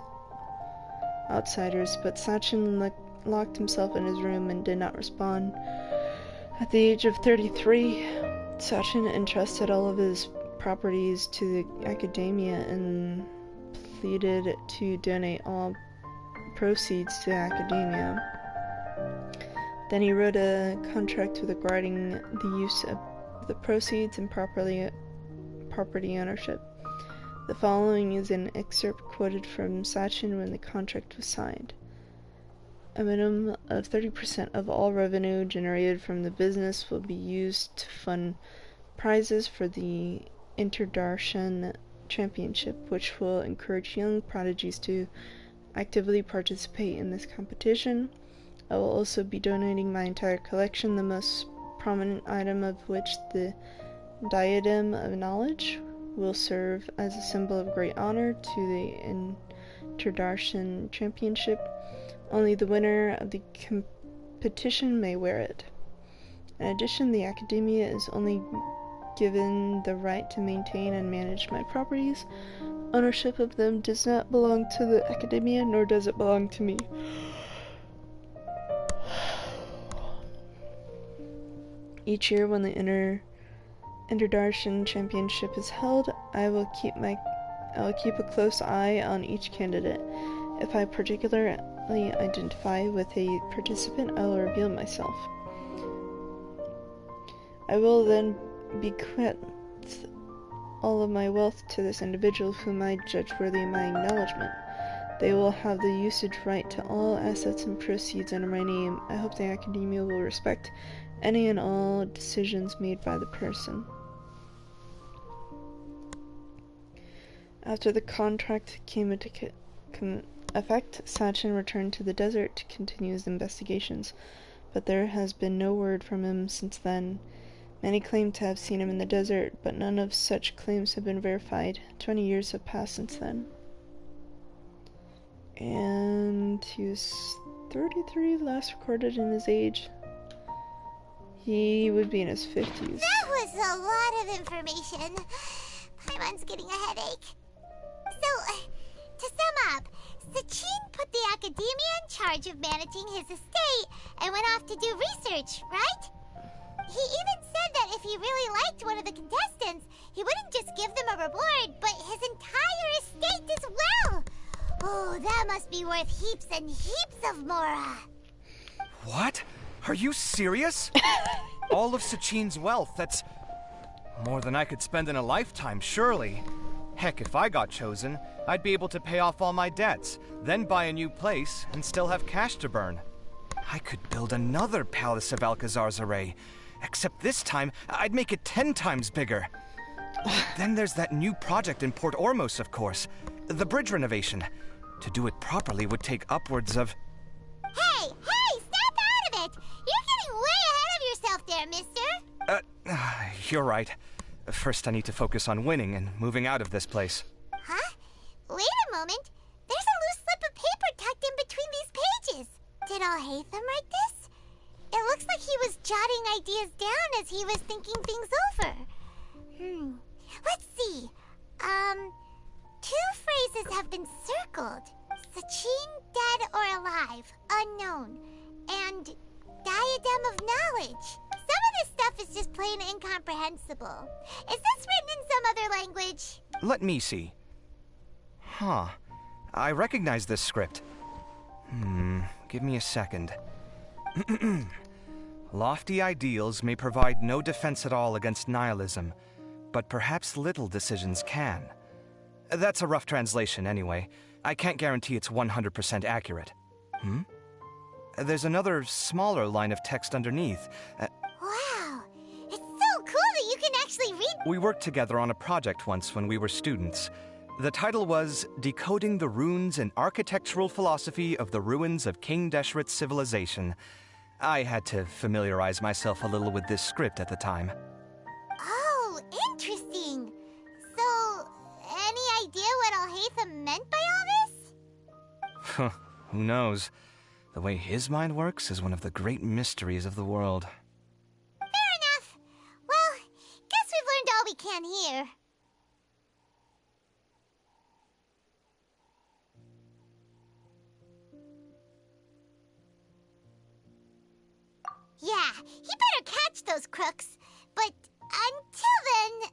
outsiders, but Sachin locked himself in his room and did not respond. At the age of 33, Sachin entrusted all of his properties to the academia and pleaded to donate all proceeds to the academia. Then he wrote a contract regarding the use of the proceeds and property ownership. The following is an excerpt quoted from Sachin when the contract was signed. A minimum of 30% of all revenue generated from the business will be used to fund prizes for the Interdarshan Championship, which will encourage young prodigies to actively participate in this competition. I will also be donating my entire collection, the most prominent item of which, the Diadem of Knowledge, will serve as a symbol of great honor to the Interdarshan Championship. Only the winner of the competition may wear it. In addition, the Academia is only given the right to maintain and manage my properties. Ownership of them does not belong to the Academia, nor does it belong to me. Each year when the Interdarshan Championship is held, I will keep a close eye on each candidate. If I particularly identify with a participant, I will reveal myself. I will then bequeath all of my wealth to this individual whom I judge worthy of my acknowledgement. They will have the usage right to all assets and proceeds under my name. I hope the Academia will respect any and all decisions made by the person. After the contract came into effect, Sachin returned to the desert to continue his investigations, but there has been no word from him since then. Many claim to have seen him in the desert, but none of such claims have been verified. 20 years have passed since then. And he was 33, last recorded in his age. He would be in his 50s. That was a lot of information. Paimon's getting a headache. So, to sum up, Sachin put the Academia in charge of managing his estate and went off to do research, right? He even said that if he really liked one of the contestants, he wouldn't just give them a reward, but his entire estate as well. Oh, that must be worth heaps and heaps of Mora. What? Are you serious? All of Sachin's wealth, that's more than I could spend in a lifetime, surely. Heck, if I got chosen, I'd be able to pay off all my debts, then buy a new place, and still have cash to burn. I could build another Palace of Alcazar's Array, except this time, I'd make it 10 times bigger. Then there's that new project in Port Ormos, of course. The bridge renovation. To do it properly would take upwards of... Hey, snap out of it! You're getting way ahead of yourself there, mister! You're right. First I need to focus on winning and moving out of this place. Huh? Wait a moment. There's a loose slip of paper tucked in between these pages. Did Alhaitham write this? It looks like he was jotting ideas down as he was thinking things over. Let's see. Two phrases have been circled. Sachin, dead or alive, unknown. And diadem of knowledge. Some of this stuff is just plain incomprehensible. Is this written in some other language? Let me see. Huh. I recognize this script. Give me a second. Lofty ideals may provide no defense at all against nihilism, but perhaps little decisions can. That's a rough translation anyway. I can't guarantee it's 100% accurate. There's another smaller line of text underneath. Wow! It's so cool that you can actually read. We worked together on a project once when we were students. The title was Decoding the Runes and Architectural Philosophy of the Ruins of King Deshret's Civilization. I had to familiarize myself a little with this script at the time. Oh, interesting. So, any idea what Alhaitham meant by all this? Who knows? The way his mind works is one of the great mysteries of the world. Fair enough. Well, guess we've learned all we can here. Yeah, he better catch those crooks. But until then,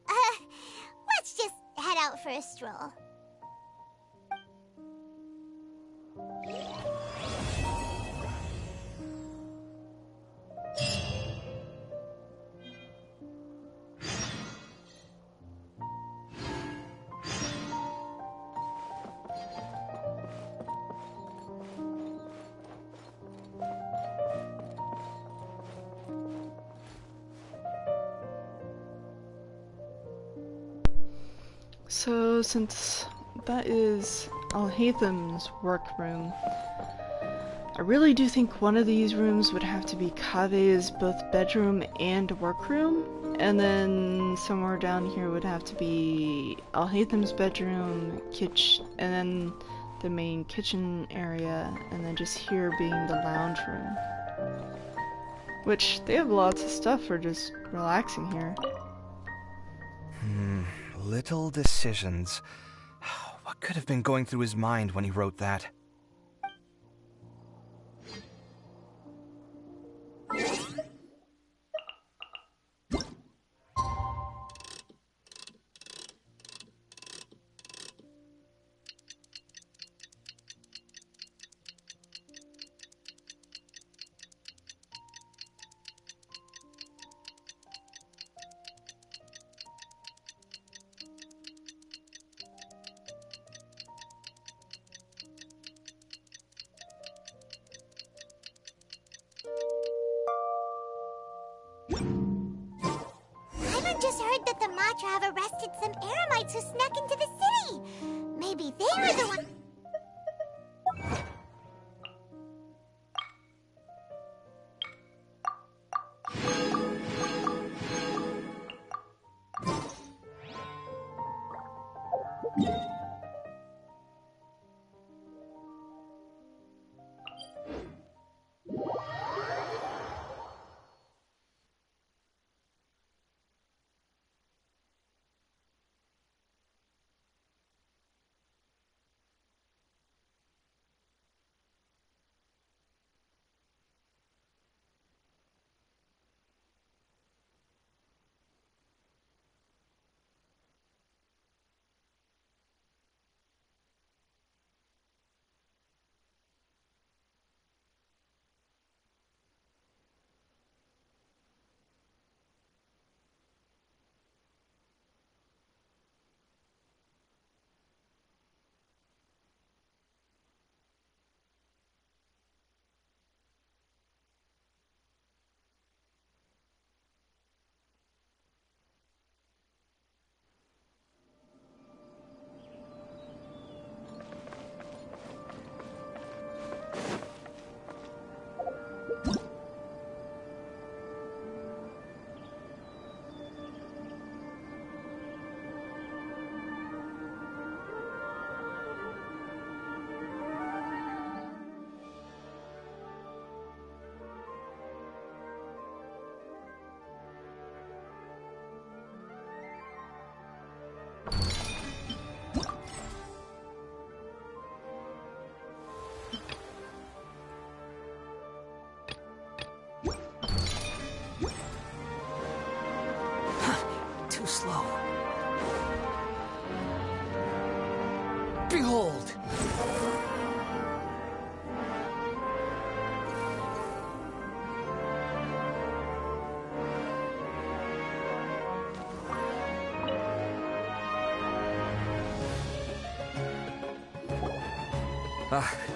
let's just head out for a stroll. So, since that is Alhaitham's workroom, I really do think one of these rooms would have to be Kave's both bedroom and workroom, and then somewhere down here would have to be Alhaitham's bedroom, kitchen, and then the main kitchen area, and then just here being the lounge room. Which, they have lots of stuff for just relaxing here. Little decisions. What could have been going through his mind when he wrote that? I've just heard that the Matra have arrested some Eremites who snuck into the city. Maybe they were the ones.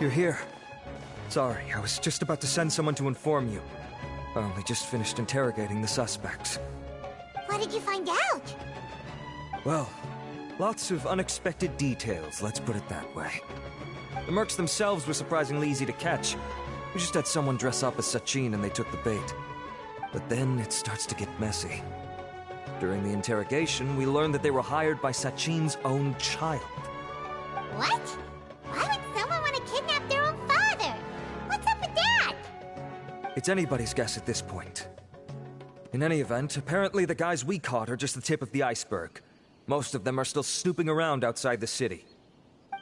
You're here. Sorry, I was just about to send someone to inform you. I only just finished interrogating the suspects. What did you find out? Well, lots of unexpected details, let's put it that way. The mercs themselves were surprisingly easy to catch. We just had someone dress up as Sachin and they took the bait. But then it starts to get messy. During the interrogation, we learned that they were hired by Sachin's own child. What? Why would someone want to kidnap their own father? What's up with that? It's anybody's guess at this point. In any event, apparently the guys we caught are just the tip of the iceberg. Most of them are still snooping around outside the city.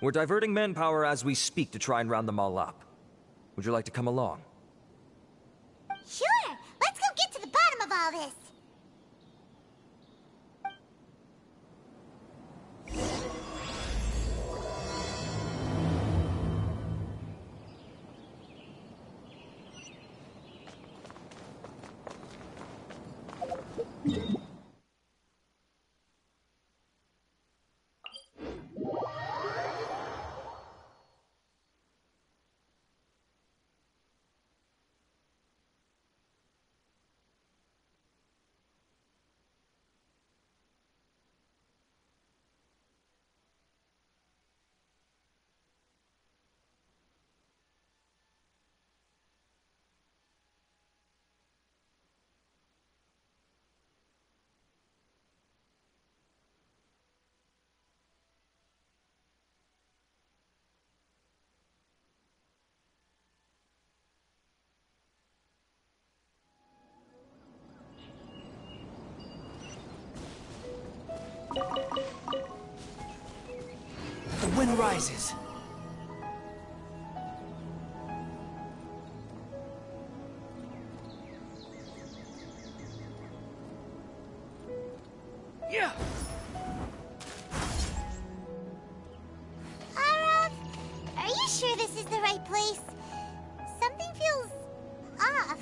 We're diverting manpower as we speak to try and round them all up. Would you like to come along? Sure! Let's go get to the bottom of all this! The wind rises. Yeah. Are you sure this is the right place? Something feels off.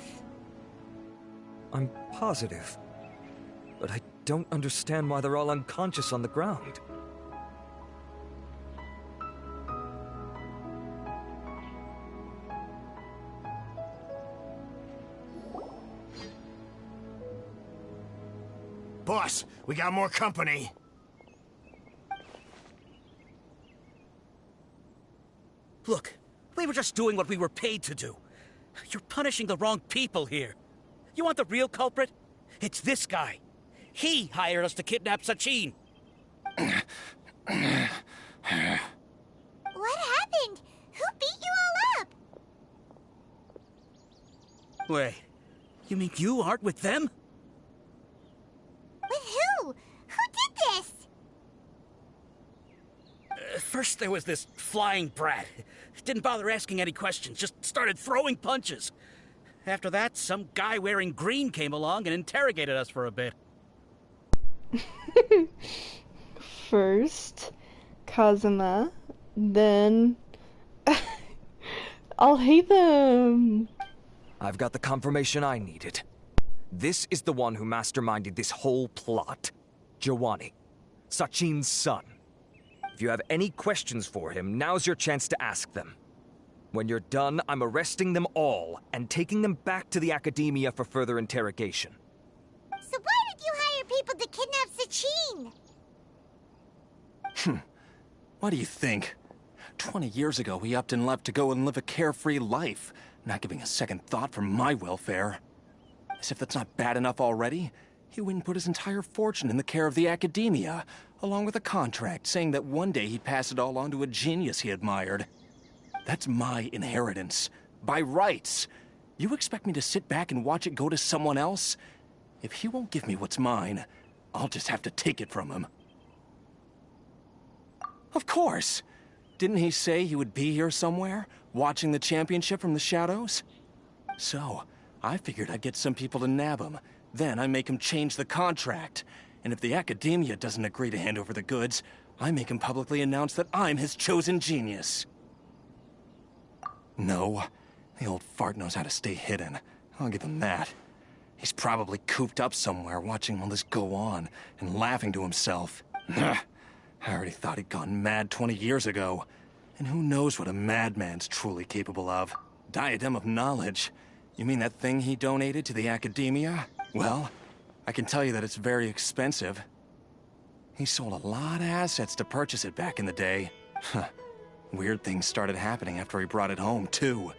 I'm positive. But I don't understand why they're all unconscious on the ground. Boss, we got more company. Look, we were just doing what we were paid to do. You're punishing the wrong people here. You want the real culprit? It's this guy. He hired us to kidnap Sachin. What happened? Who beat you all up? Wait, you mean you aren't with them? With who? Who did this? First there was this flying brat. Didn't bother asking any questions, just started throwing punches. After that, some guy wearing green came along and interrogated us for a bit. First, Kazuma, then... I'll hate them! I've got the confirmation I needed. This is the one who masterminded this whole plot. Jawani, Sachin's son. If you have any questions for him, now's your chance to ask them. When you're done, I'm arresting them all and taking them back to the Academia for further interrogation. So why did you hire people to kidnap Sachin? What do you think? 20 years ago, he upped and left to go and live a carefree life, not giving a second thought for my welfare. As if that's not bad enough already, he went and put his entire fortune in the care of the Academia, along with a contract saying that one day he'd pass it all on to a genius he admired. That's my inheritance, by rights. You expect me to sit back and watch it go to someone else? If he won't give me what's mine, I'll just have to take it from him. Of course! Didn't he say he would be here somewhere, watching the championship from the shadows? So, I figured I'd get some people to nab him. Then I make him change the contract. And if the Academia doesn't agree to hand over the goods, I make him publicly announce that I'm his chosen genius. No, the old fart knows how to stay hidden. I'll give him that. He's probably cooped up somewhere watching all this go on and laughing to himself. I already thought he'd gone mad 20 years ago. And who knows what a madman's truly capable of? Diadem of Knowledge? You mean that thing he donated to the Academia? Well, I can tell you that it's very expensive. He sold a lot of assets to purchase it back in the day. Weird things started happening after he brought it home, too.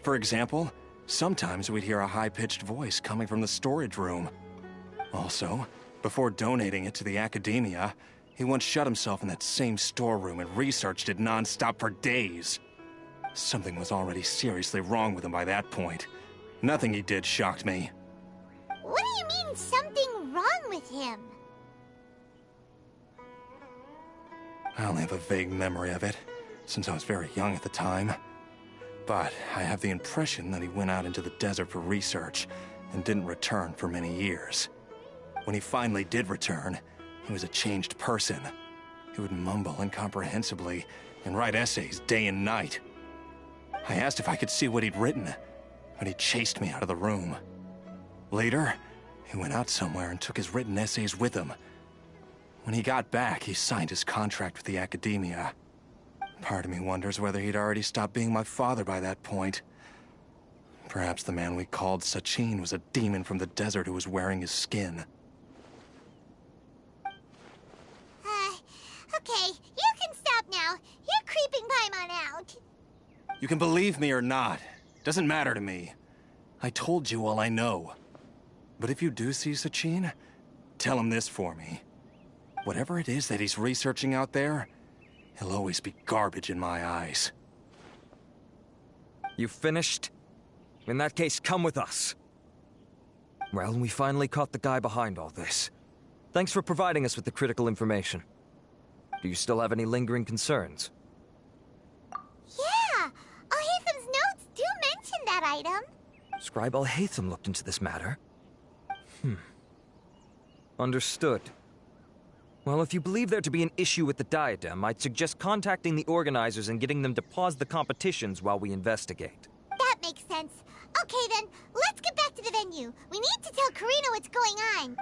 For example, sometimes we'd hear a high-pitched voice coming from the storage room. Also, before donating it to the Academia, he once shut himself in that same storeroom and researched it non-stop for days. Something was already seriously wrong with him by that point. Nothing he did shocked me. What do you mean, something wrong with him? I only have a vague memory of it, since I was very young at the time. But I have the impression that he went out into the desert for research and didn't return for many years. When he finally did return, he was a changed person. He would mumble incomprehensibly and write essays day and night. I asked if I could see what he'd written, but he chased me out of the room. Later, he went out somewhere and took his written essays with him. When he got back, he signed his contract with the Academia. Part of me wonders whether he'd already stopped being my father by that point. Perhaps the man we called Sachin was a demon from the desert who was wearing his skin. Okay, you can stop now. You're creeping Paimon out. You can believe me or not. Doesn't matter to me. I told you all I know. But if you do see Sachin, tell him this for me. Whatever it is that he's researching out there, he'll always be garbage in my eyes. You finished? In that case, come with us. Well, we finally caught the guy behind all this. Thanks for providing us with the critical information. Do you still have any lingering concerns? Yeah! Al-Haytham's notes do mention that item. Scribe Al-Haytham looked into this matter. Understood. Well, if you believe there to be an issue with the diadem, I'd suggest contacting the organizers and getting them to pause the competitions while we investigate. That makes sense. Okay then, let's get back to the venue. We need to tell Karina what's going on.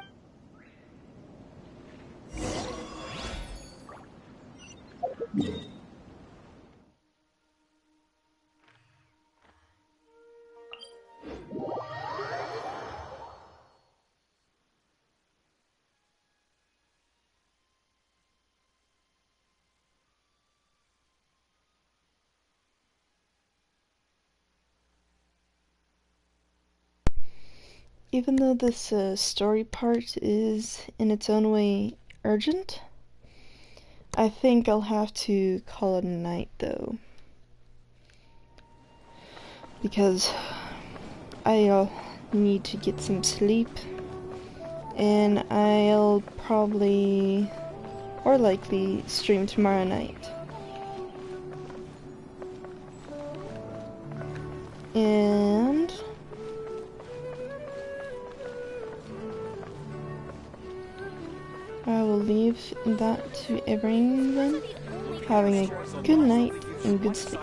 Even though this story part is in its own way urgent, I think I'll have to call it a night though, because I'll need to get some sleep, and I'll probably or likely stream tomorrow night. And I will leave that to everyone, having a good night and good sleep.